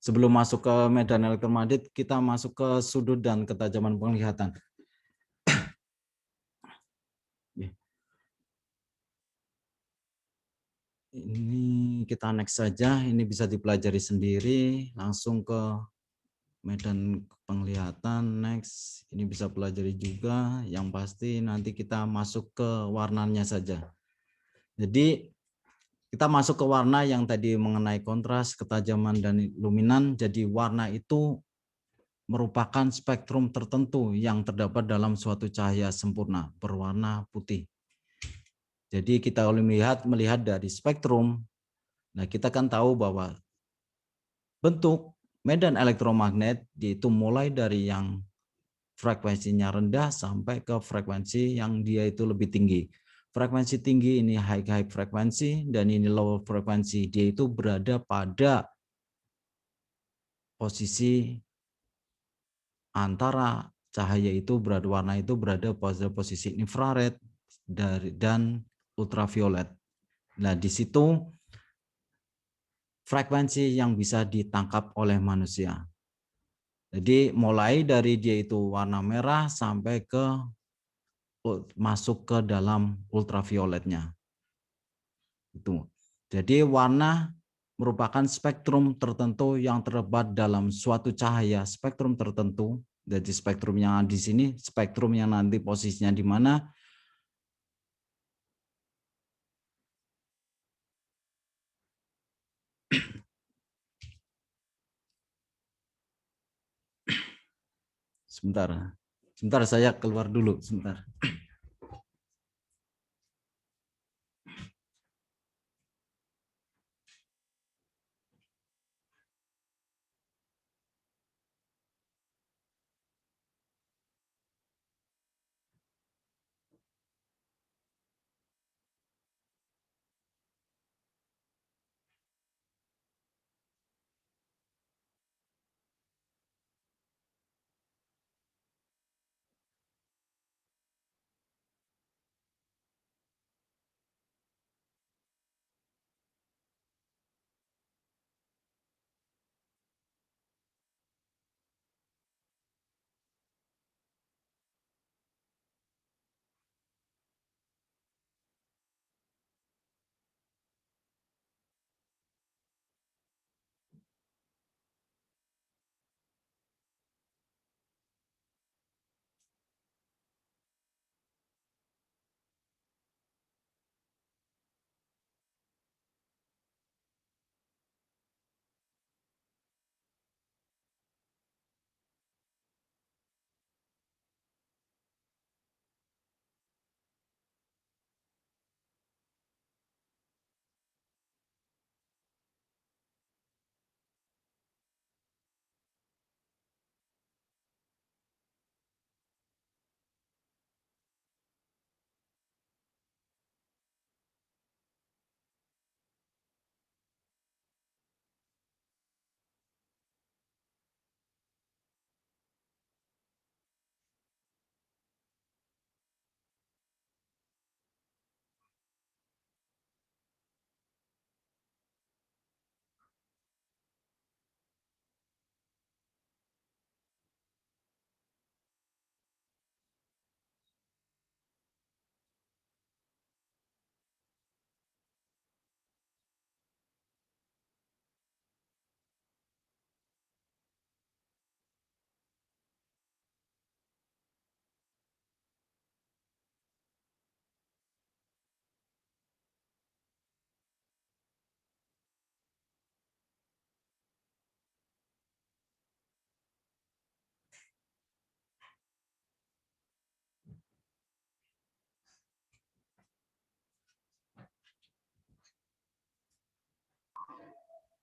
Sebelum masuk ke medan elektromagnet, kita masuk ke sudut dan ketajaman penglihatan. Ini kita next saja, ini bisa dipelajari sendiri, langsung ke medan penglihatan, next. Ini bisa pelajari juga, yang pasti nanti kita masuk ke warnanya saja. Jadi kita masuk ke warna yang tadi mengenai kontras, ketajaman, dan luminan. Jadi warna itu merupakan spektrum tertentu yang terdapat dalam suatu cahaya sempurna berwarna putih. Jadi kita melihat dari spektrum, nah kita kan tahu bahwa bentuk medan elektromagnet yaitu mulai dari yang frekuensinya rendah sampai ke frekuensi yang dia itu lebih tinggi. Frekuensi tinggi ini high frekuensi dan ini low frekuensi. Dia itu berada pada posisi antara cahaya itu warna itu berada pada posisi infrared dan ultraviolet. Nah, di situ frekuensi yang bisa ditangkap oleh manusia. Jadi mulai dari dia itu warna merah sampai ke masuk ke dalam ultravioletnya. Itu. Jadi warna merupakan spektrum tertentu yang terdapat dalam suatu cahaya, spektrum tertentu. Jadi spektrum yang di sini, spektrum yang nanti posisinya di mana. Sebentar saya keluar dulu, sebentar.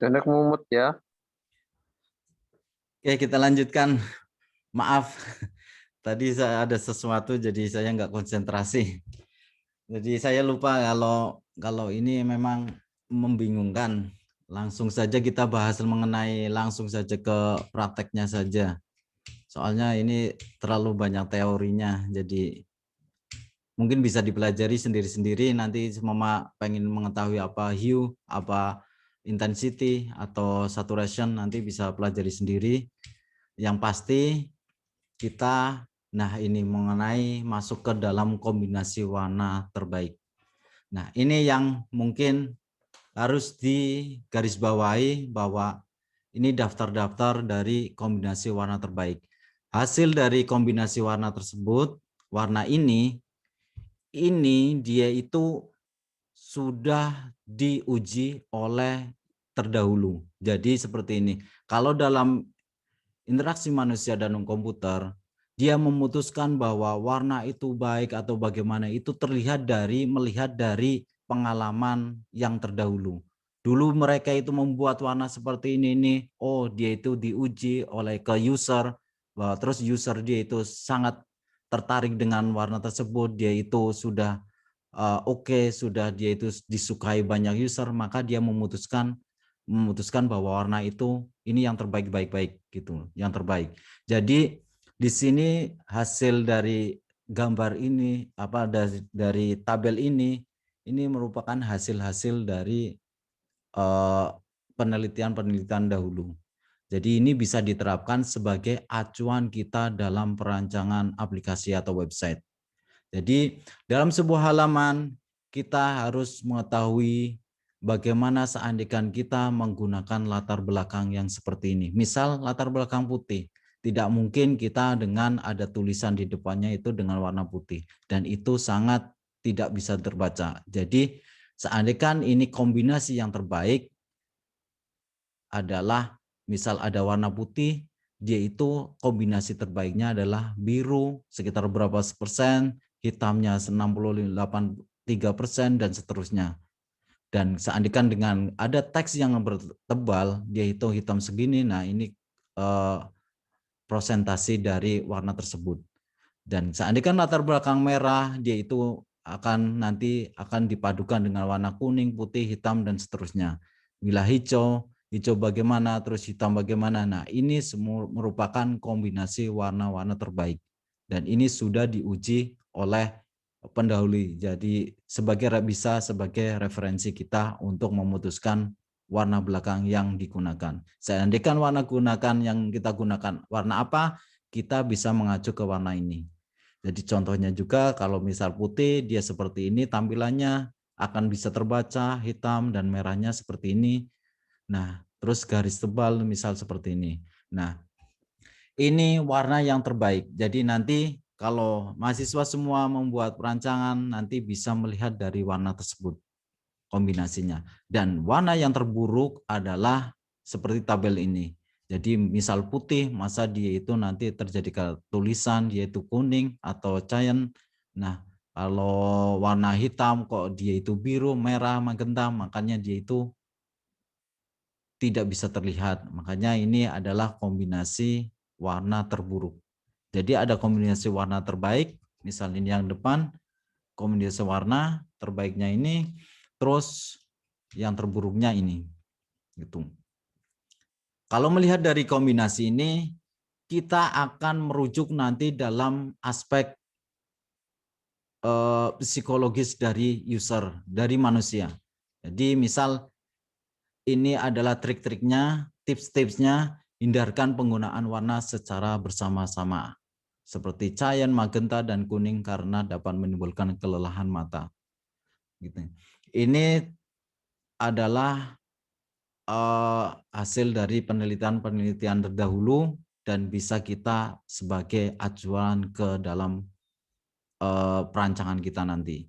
Connect mumut ya. Oke, kita lanjutkan. Maaf, tadi saya ada sesuatu jadi saya nggak konsentrasi. Jadi saya lupa kalau ini memang membingungkan. Langsung saja kita bahas mengenai langsung saja ke prakteknya saja. Soalnya ini terlalu banyak teorinya, jadi mungkin bisa dipelajari sendiri-sendiri. Nanti semua pengen mengetahui apa hue, apa intensity atau saturation, nanti bisa pelajari sendiri. Yang pasti kita, nah ini mengenai masuk ke dalam kombinasi warna terbaik. Nah ini yang mungkin harus digarisbawahi bahwa ini daftar-daftar dari kombinasi warna terbaik. Hasil dari kombinasi warna tersebut, warna ini dia itu sudah diuji oleh terdahulu. Jadi seperti ini. Kalau dalam interaksi manusia dan komputer, dia memutuskan bahwa warna itu baik atau bagaimana itu terlihat dari melihat dari pengalaman yang terdahulu. Dulu mereka itu membuat warna seperti ini, oh dia itu diuji oleh ke user, bahwa terus user dia itu sangat tertarik dengan warna tersebut, dia itu sudah oke, sudah dia itu disukai banyak user, maka dia memutuskan bahwa warna itu ini yang terbaik, baik-baik gitu, yang terbaik. Jadi di sini hasil dari gambar ini apa dari tabel ini merupakan hasil-hasil dari penelitian-penelitian dahulu. Jadi ini bisa diterapkan sebagai acuan kita dalam perancangan aplikasi atau website. Jadi dalam sebuah halaman kita harus mengetahui bagaimana seandainya kita menggunakan latar belakang yang seperti ini. Misal latar belakang putih, tidak mungkin kita dengan ada tulisan di depannya itu dengan warna putih, dan itu sangat tidak bisa terbaca. Jadi seandainya ini kombinasi yang terbaik adalah misal ada warna putih, dia itu kombinasi terbaiknya adalah biru sekitar berapa persen, hitamnya 68,3% dan seterusnya. Dan seandainya dengan ada teks yang bertebal, dia itu hitam segini, nah ini prosentasi dari warna tersebut. Dan seandainya latar belakang merah, dia itu nanti akan dipadukan dengan warna kuning, putih, hitam, dan seterusnya. Bila hijau bagaimana, terus hitam bagaimana. Nah, ini semua merupakan kombinasi warna-warna terbaik. Dan ini sudah diuji oleh pendahulu. Jadi bisa sebagai referensi kita untuk memutuskan warna belakang yang digunakan. Seandainya warna yang kita gunakan warna apa, kita bisa mengacu ke warna ini. Jadi contohnya juga kalau misal putih dia seperti ini tampilannya akan bisa terbaca, hitam dan merahnya seperti ini. Nah, terus garis tebal misal seperti ini. Nah, ini warna yang terbaik. Jadi nanti kalau mahasiswa semua membuat perancangan nanti bisa melihat dari warna tersebut kombinasinya. Dan warna yang terburuk adalah seperti tabel ini. Jadi misal putih, masa dia itu nanti terjadi tulisan yaitu kuning atau cyan. Nah, kalau warna hitam kok dia itu biru, merah, magenta, makanya dia itu tidak bisa terlihat. Makanya ini adalah kombinasi warna terburuk. Jadi ada kombinasi warna terbaik, misal ini yang depan, kombinasi warna terbaiknya ini, terus yang terburuknya ini. Gitu. Kalau melihat dari kombinasi ini, kita akan merujuk nanti dalam aspek psikologis dari user, dari manusia. Jadi misal ini adalah trik-triknya, tips-tipsnya, hindarkan penggunaan warna secara bersama-sama. Seperti cyan, magenta, dan kuning karena dapat menimbulkan kelelahan mata. Gitu. Ini adalah hasil dari penelitian-penelitian terdahulu dan bisa kita sebagai acuan ke dalam perancangan kita nanti.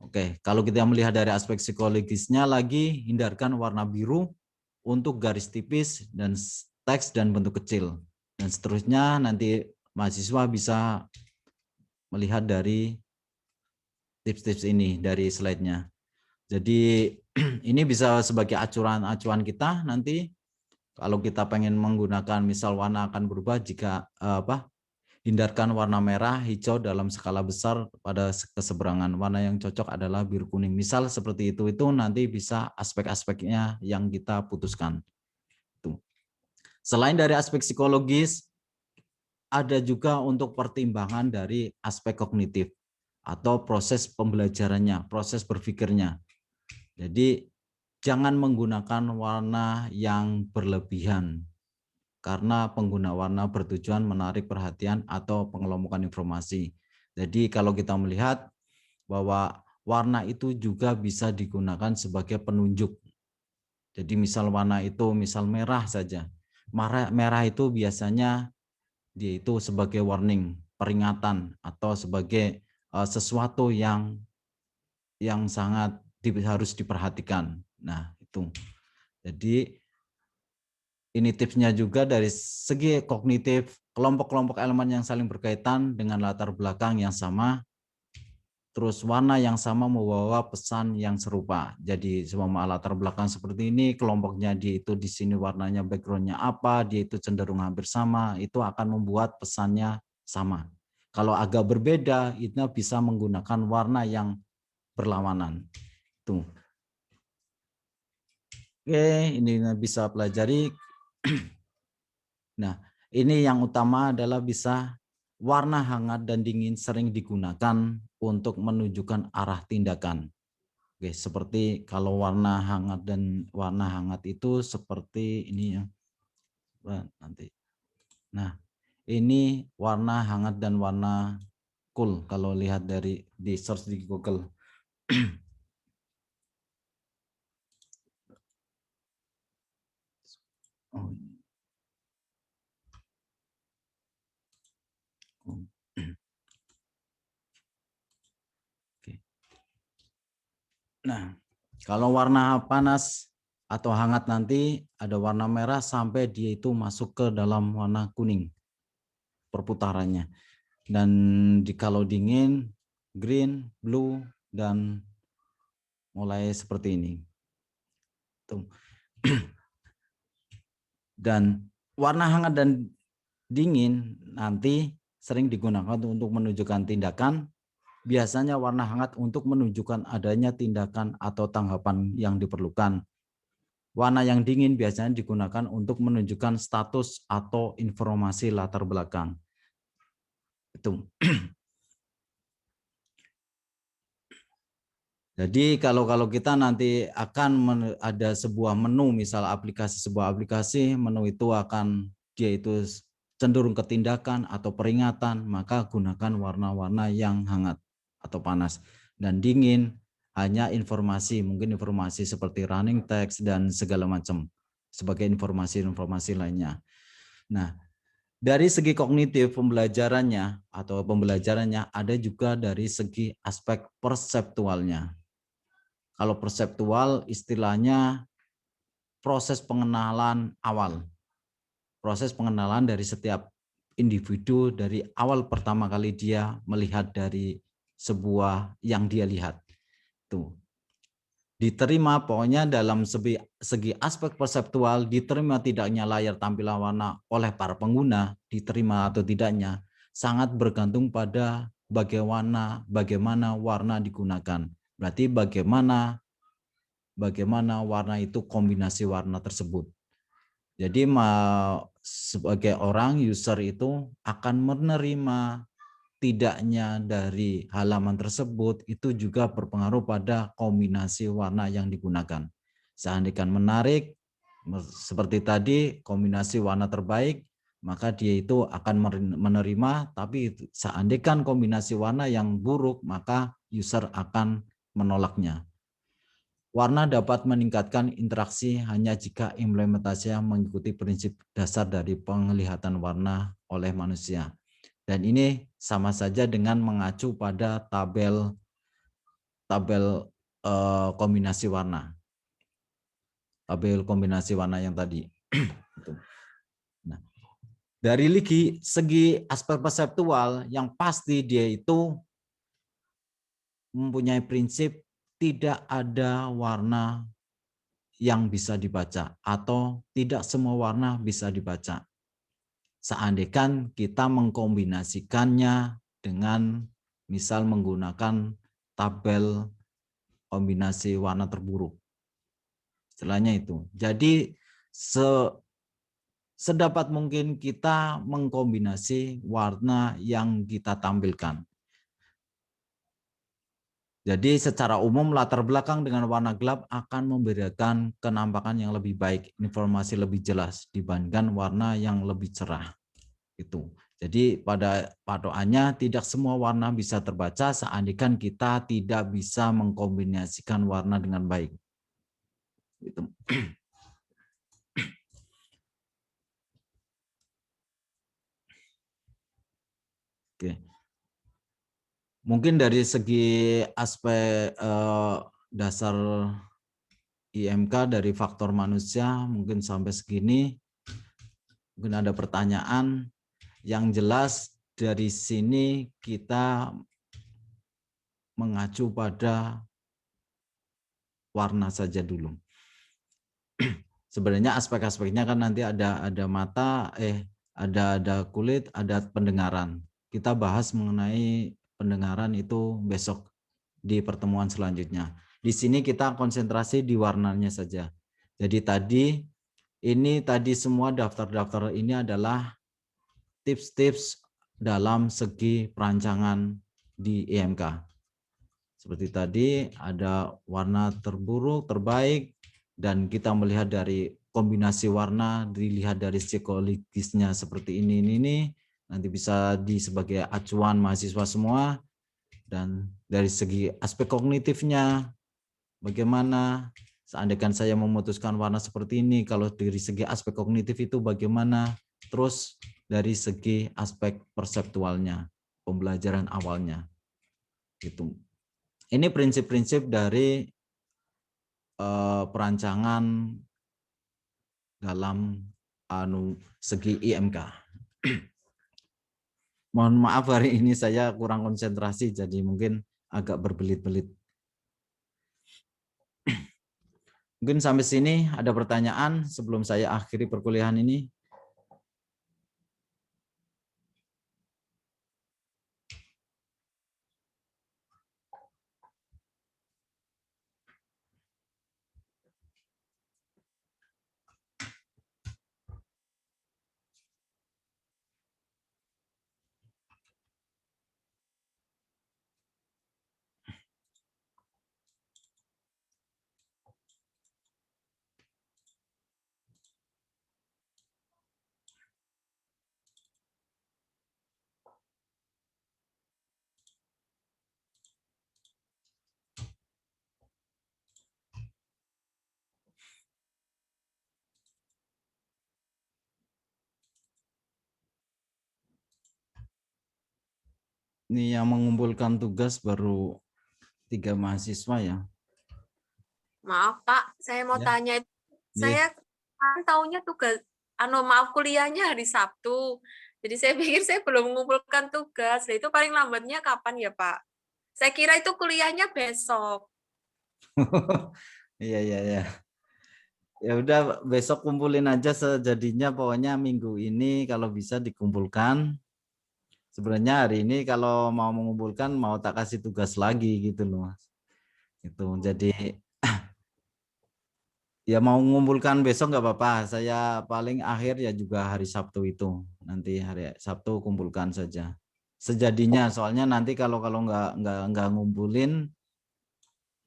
Oke, kalau kita melihat dari aspek psikologisnya lagi, hindarkan warna biru untuk garis tipis dan teks dan bentuk kecil. Dan seterusnya nanti mahasiswa bisa melihat dari tips-tips ini dari slide-nya. Jadi ini bisa sebagai acuan kita nanti kalau kita pengen menggunakan misal warna akan berubah jika hindarkan warna merah, hijau dalam skala besar pada keseberangan. Warna yang cocok adalah biru kuning. Misal seperti itu nanti bisa aspek-aspeknya yang kita putuskan. Selain dari aspek psikologis, ada juga untuk pertimbangan dari aspek kognitif atau proses pembelajarannya, proses berpikirnya. Jadi jangan menggunakan warna yang berlebihan karena pengguna warna bertujuan menarik perhatian atau pengelompokan informasi. Jadi kalau kita melihat bahwa warna itu juga bisa digunakan sebagai penunjuk. Jadi misal warna itu misal merah saja. Merah itu biasanya dia itu sebagai warning, peringatan atau sebagai sesuatu yang sangat harus diperhatikan. Nah, itu. Jadi ini tipsnya juga dari segi kognitif, kelompok-kelompok elemen yang saling berkaitan dengan latar belakang yang sama, terus warna yang sama membawa pesan yang serupa. Jadi semua latar belakang seperti ini, kelompoknya dia itu di sini warnanya backgroundnya apa, dia itu cenderung hampir sama, itu akan membuat pesannya sama. Kalau agak berbeda, itu bisa menggunakan warna yang berlawanan. Tuh. Oke, ini bisa pelajari. Nah, ini yang utama adalah bisa warna hangat dan dingin sering digunakan untuk menunjukkan arah tindakan. Oke, seperti kalau warna hangat dan warna hangat itu seperti ini ya. Nanti. Nah, ini warna hangat dan warna cool kalau lihat dari di search di Google. Oh. Oke. Nah, kalau warna panas atau hangat nanti ada warna merah sampai dia itu masuk ke dalam warna kuning perputarannya. Dan kalau dingin green, blue, dan mulai seperti ini. Tuh. Dan warna hangat dan dingin nanti sering digunakan untuk menunjukkan tindakan. Biasanya warna hangat untuk menunjukkan adanya tindakan atau tanggapan yang diperlukan. Warna yang dingin biasanya digunakan untuk menunjukkan status atau informasi latar belakang. Itu. Jadi kalau kita nanti akan ada sebuah menu, misal sebuah aplikasi, menu itu akan dia itu cenderung ke tindakan atau peringatan, maka gunakan warna-warna yang hangat atau panas. Dan dingin hanya informasi, mungkin informasi seperti running text dan segala macam sebagai informasi-informasi lainnya. Nah, dari segi kognitif pembelajarannya ada juga dari segi aspek perseptualnya. Kalau perseptual istilahnya proses pengenalan awal. Proses pengenalan dari setiap individu dari awal pertama kali dia melihat dari sebuah yang dia lihat. Tuh. Diterima pokoknya dalam segi aspek perseptual, diterima tidaknya layar tampilan warna oleh para pengguna, diterima atau tidaknya sangat bergantung pada bagaimana warna digunakan. Berarti bagaimana warna itu kombinasi warna tersebut. Jadi sebagai orang user itu akan menerima tidaknya dari halaman tersebut itu juga berpengaruh pada kombinasi warna yang digunakan. Seandainya menarik seperti tadi kombinasi warna terbaik, maka dia itu akan menerima, tapi seandainya kombinasi warna yang buruk, maka user akan menolaknya. Warna dapat meningkatkan interaksi hanya jika implementasinya mengikuti prinsip dasar dari penglihatan warna oleh manusia. Dan ini sama saja dengan mengacu pada tabel kombinasi warna. Tabel kombinasi warna yang tadi. Nah, dari segi aspek perseptual yang pasti dia itu mempunyai prinsip tidak ada warna yang bisa dibaca atau tidak semua warna bisa dibaca. Seandainya kita mengkombinasikannya dengan misal menggunakan tabel kombinasi warna terburuk. Istilahnya itu. Jadi sedapat mungkin kita mengkombinasi warna yang kita tampilkan. Jadi secara umum latar belakang dengan warna gelap akan memberikan kenampakan yang lebih baik, informasi lebih jelas dibandingkan warna yang lebih cerah. Itu. Jadi pada patokannya tidak semua warna bisa terbaca seandainya kita tidak bisa mengkombinasikan warna dengan baik. Itu. Oke. Mungkin dari segi aspek dasar IMK dari faktor manusia mungkin sampai segini. Mungkin ada pertanyaan. Yang jelas dari sini kita mengacu pada warna saja dulu. Sebenarnya aspek-aspeknya kan nanti ada mata, ada kulit, ada pendengaran. Kita bahas mengenai pendengaran itu besok di pertemuan selanjutnya. Di sini kita konsentrasi di warnanya saja. Jadi tadi semua daftar-daftar ini adalah tips-tips dalam segi perancangan di IMK. Seperti tadi ada warna terburuk, terbaik, dan kita melihat dari kombinasi warna, dilihat dari psikologisnya seperti ini, nanti bisa sebagai acuan mahasiswa semua. Dan dari segi aspek kognitifnya, bagaimana seandainya saya memutuskan warna seperti ini, kalau dari segi aspek kognitif itu bagaimana, terus dari segi aspek perseptualnya, pembelajaran awalnya. Gitu. Ini prinsip-prinsip dari perancangan dalam segi IMK. Mohon maaf hari ini saya kurang konsentrasi, jadi mungkin agak berbelit-belit. Mungkin sampai sini ada pertanyaan sebelum saya akhiri perkuliahan ini. Ini yang mengumpulkan tugas baru 3 mahasiswa ya. Maaf Pak, saya mau Ya. tanya. Iya. Saya kan taunya tugas, maaf kuliahnya hari Sabtu. Jadi saya pikir saya belum mengumpulkan tugas. Nah, itu paling lambatnya kapan ya Pak? Saya kira itu kuliahnya besok. Iya, iya, iya. Ya udah besok kumpulin aja sejadinya, pokoknya minggu ini kalau bisa dikumpulkan. Sebenarnya hari ini kalau mau mengumpulkan mau tak kasih tugas lagi gitu loh Mas. Itu jadi ya mau mengumpulkan besok nggak apa-apa. Saya paling akhir ya juga hari Sabtu itu. Nanti hari Sabtu kumpulkan saja. Sejadinya soalnya nanti kalau nggak ngumpulin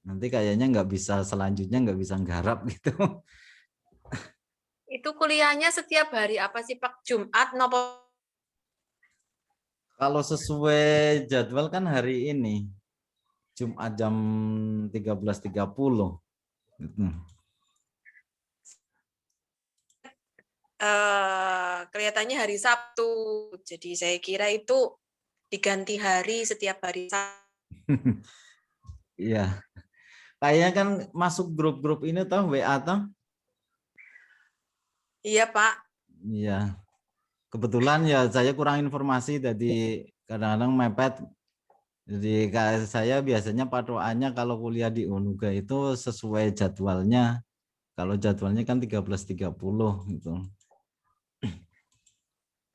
nanti kayaknya nggak bisa, selanjutnya nggak bisa nggarap gitu. Itu kuliahnya setiap hari apa sih Pak? Jumat nopo? Kalau sesuai jadwal kan hari ini Jumat jam 13.30 gitu. Kelihatannya hari Sabtu. Jadi saya kira itu diganti hari setiap hari Sabtu. Iya. Kayaknya kan masuk grup-grup ini toh WA toh? Iya Pak. Iya. Kebetulan ya saya kurang informasi, jadi kadang-kadang mepet. Jadi saya biasanya patokannya kalau kuliah di Unuga itu sesuai jadwalnya. Kalau jadwalnya kan 13.30 gitu.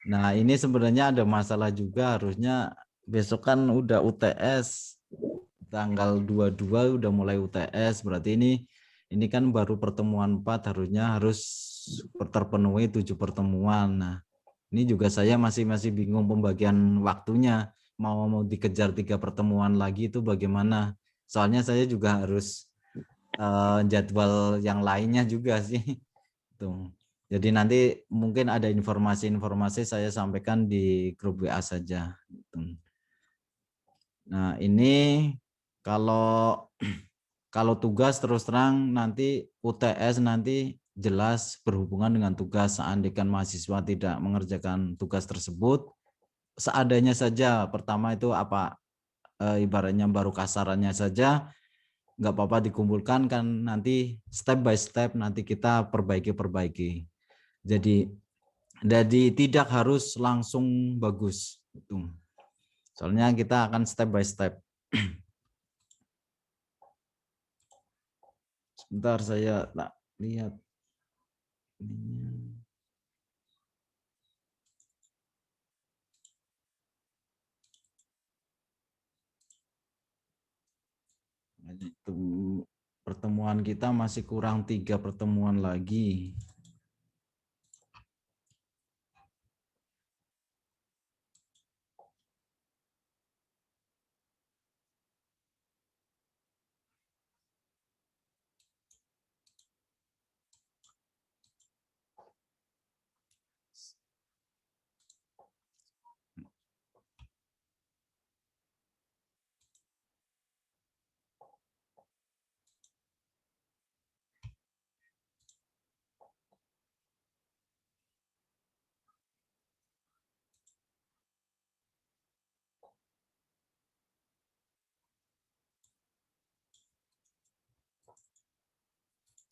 Nah, ini sebenarnya ada masalah juga, harusnya besok kan udah UTS. Tanggal 22 udah mulai UTS, berarti ini kan baru pertemuan 4, harusnya harus terpenuhi 7 pertemuan. Nah, ini juga saya masih bingung pembagian waktunya. Mau dikejar 3 pertemuan lagi itu bagaimana? Soalnya saya juga harus jadwal yang lainnya juga sih. Tuh. Jadi nanti mungkin ada informasi-informasi saya sampaikan di grup WA saja. Nah, ini kalau tugas terus terang nanti UTS nanti jelas berhubungan dengan tugas. Seandainya mahasiswa tidak mengerjakan tugas tersebut, seadanya saja. Pertama itu apa, ibaratnya baru kasarannya saja, nggak apa-apa dikumpulkan, kan nanti step by step nanti kita perbaiki. Jadi tidak harus langsung bagus. Soalnya kita akan step by step. Sebentar saya tak lihat. Pertemuan kita masih kurang 3 pertemuan lagi.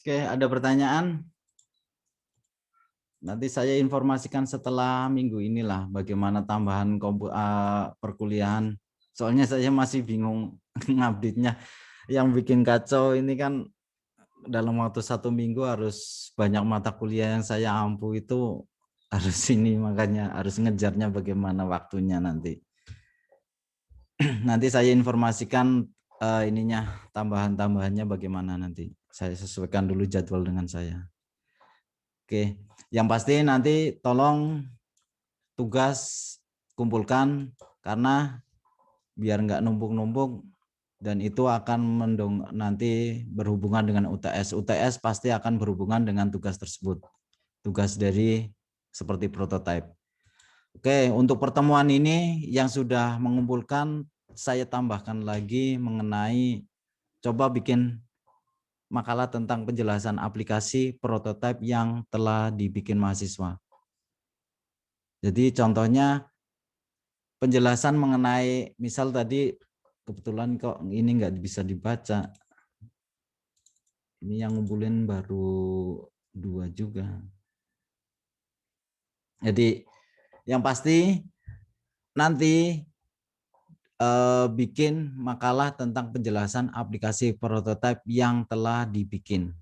Oke, ada pertanyaan? Nanti saya informasikan setelah minggu inilah bagaimana tambahan perkuliahan. Soalnya saya masih bingung ngupdate-nya. Yang bikin kacau ini kan dalam waktu 1 minggu harus banyak mata kuliah yang saya ampu itu harus ini, makanya harus ngejarnya bagaimana waktunya nanti. Nanti saya informasikan ininya tambahannya bagaimana nanti. Saya sesuaikan dulu jadwal dengan saya. Oke, yang pasti nanti tolong tugas kumpulkan karena biar nggak numpuk-numpuk, dan itu akan nanti berhubungan dengan UTS. UTS pasti akan berhubungan dengan tugas tersebut. Tugas dari seperti prototype. Oke, untuk pertemuan ini yang sudah mengumpulkan, saya tambahkan lagi mengenai coba bikin makalah tentang penjelasan aplikasi prototype yang telah dibikin mahasiswa. Jadi contohnya penjelasan mengenai, misal tadi kebetulan kok ini nggak bisa dibaca. Ini yang ngumpulin baru 2 juga. Jadi yang pasti nanti bikin makalah tentang penjelasan aplikasi prototype yang telah dibikin.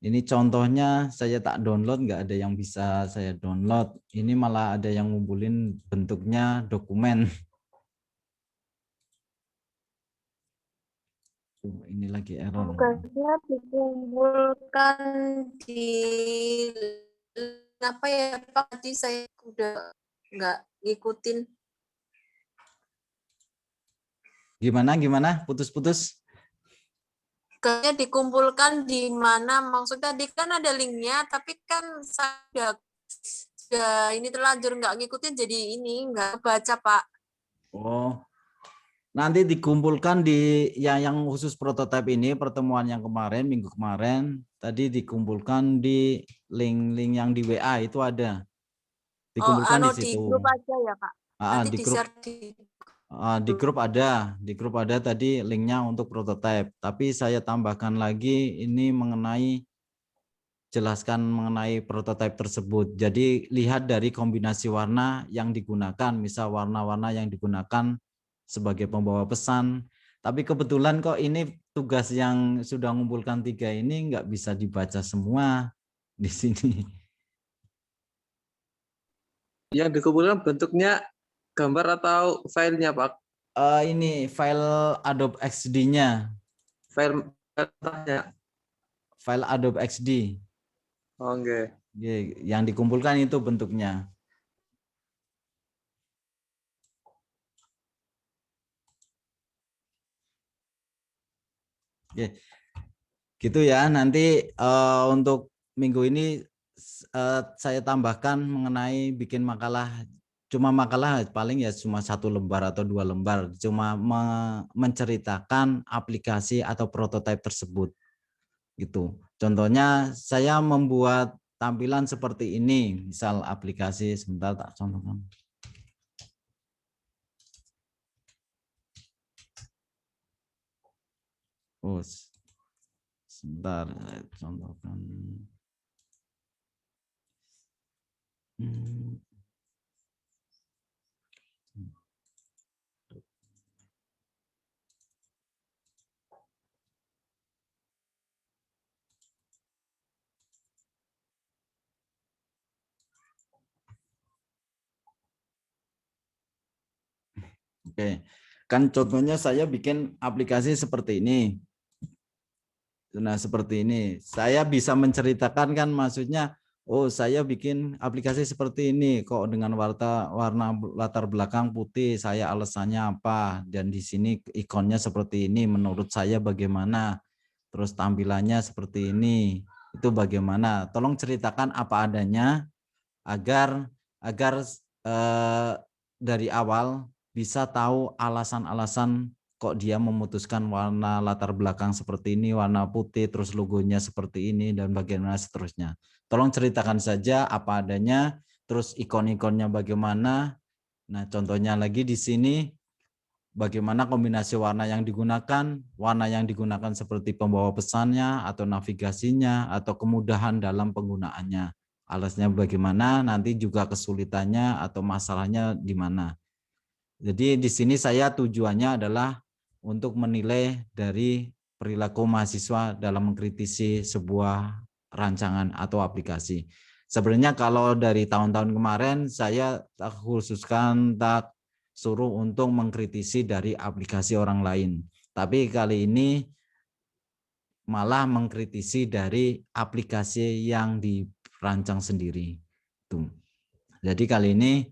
Ini contohnya saya tak download, nggak ada yang bisa saya download. Ini malah ada yang ngumpulin bentuknya dokumen. Ini lagi error. Tugasnya dikumpulkan di apa ya Pak? Tadi saya udah nggak ngikutin. Gimana? Putus-putus? Tugasnya dikumpulkan di mana? Maksudnya tadi kan ada linknya, tapi kan saya sudah ini terlanjur nggak ngikutin, jadi ini nggak baca Pak. Oh, nanti dikumpulkan di yang khusus prototipe ini, pertemuan yang kemarin, minggu kemarin, tadi dikumpulkan di link-link yang di WA itu ada. Dikumpulkan di situ. Di grup aja ya Pak. Nanti di grup. Di grup ada tadi linknya untuk prototipe. Tapi saya tambahkan lagi ini mengenai jelaskan mengenai prototipe tersebut. Jadi lihat dari kombinasi warna yang digunakan, misal warna-warna yang digunakan sebagai pembawa pesan. Tapi kebetulan kok ini tugas yang sudah mengumpulkan 3 ini nggak bisa dibaca semua di sini. Yang dikumpulkan bentuknya gambar atau filenya, Pak? Ini file Adobe XD-nya, File mentahnya. file Adobe XD. Oke. Yang dikumpulkan itu bentuknya. Oke. Gitu ya, nanti untuk minggu ini saya tambahkan mengenai bikin makalah, cuma makalah paling ya cuma 1 lembar atau 2 lembar, cuma menceritakan aplikasi atau prototipe tersebut gitu. Contohnya saya membuat tampilan seperti ini, misal aplikasi, sebentar tak contohkan. Oh, sebentar, contohkan. Oke, kan contohnya saya bikin aplikasi seperti ini. Nah, seperti ini. Saya bisa menceritakan kan, maksudnya, oh saya bikin aplikasi seperti ini kok dengan warna latar belakang putih, saya alasannya apa, dan di sini ikonnya seperti ini, menurut saya bagaimana, terus tampilannya seperti ini, itu bagaimana. Tolong ceritakan apa adanya agar dari awal bisa tahu alasan-alasan kok dia memutuskan warna latar belakang seperti ini, warna putih, terus logonya seperti ini, dan bagaimana seterusnya. Tolong ceritakan saja apa adanya, terus ikon-ikonnya bagaimana. Nah, contohnya lagi di sini, bagaimana kombinasi warna yang digunakan seperti pembawa pesannya, atau navigasinya, atau kemudahan dalam penggunaannya. Alasnya bagaimana, nanti juga kesulitannya atau masalahnya di mana. Jadi di sini saya tujuannya adalah untuk menilai dari perilaku mahasiswa dalam mengkritisi sebuah rancangan atau aplikasi. Sebenarnya kalau dari tahun-tahun kemarin saya tak suruh untuk mengkritisi dari aplikasi orang lain. Tapi kali ini malah mengkritisi dari aplikasi yang dirancang sendiri. Jadi kali ini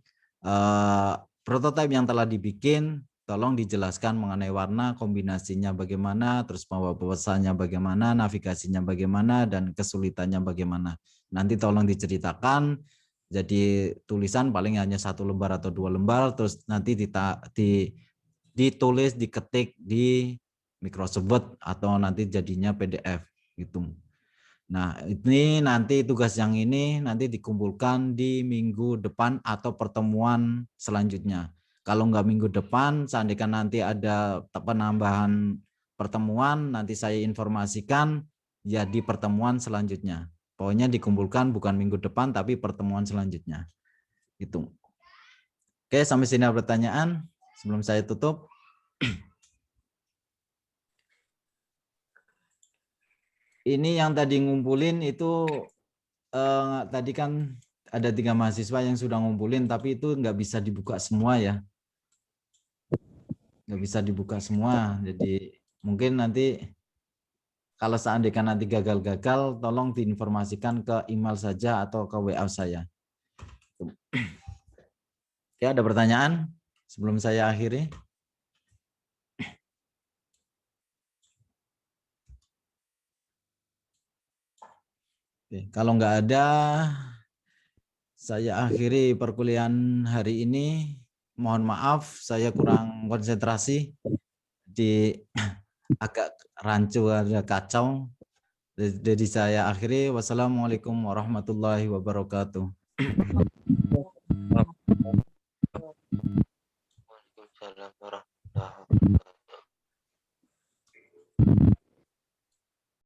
prototipe yang telah dibikin, tolong dijelaskan mengenai warna, kombinasinya bagaimana, terus pembawaannya bagaimana, navigasinya bagaimana, dan kesulitannya bagaimana. Nanti tolong diceritakan, jadi tulisan paling hanya 1 lembar atau 2 lembar, terus nanti ditulis, diketik di Microsoft Word, atau nanti jadinya PDF gitu. Nah, ini nanti tugas yang ini nanti dikumpulkan di minggu depan atau pertemuan selanjutnya. Kalau nggak minggu depan, seandainya nanti ada penambahan pertemuan, nanti saya informasikan ya di pertemuan selanjutnya. Pokoknya dikumpulkan bukan minggu depan, tapi pertemuan selanjutnya. Itu. Oke, sampai sini ada pertanyaan sebelum saya tutup. Ini yang tadi ngumpulin itu tadi kan ada 3 mahasiswa yang sudah ngumpulin, tapi itu nggak bisa dibuka semua ya. Nggak bisa dibuka semua. Jadi mungkin nanti kalau seandainya nanti gagal-gagal, tolong diinformasikan ke email saja atau ke WA saya. Ya, ada pertanyaan sebelum saya akhiri? Oke, kalau nggak ada, saya akhiri perkuliahan hari ini. Mohon maaf, saya kurang konsentrasi, di agak rancu, ada kacau. Jadi saya akhiri. Wassalamualaikum warahmatullahi wabarakatuh. Waalaikumsalam warahmatullahi wabarakatuh.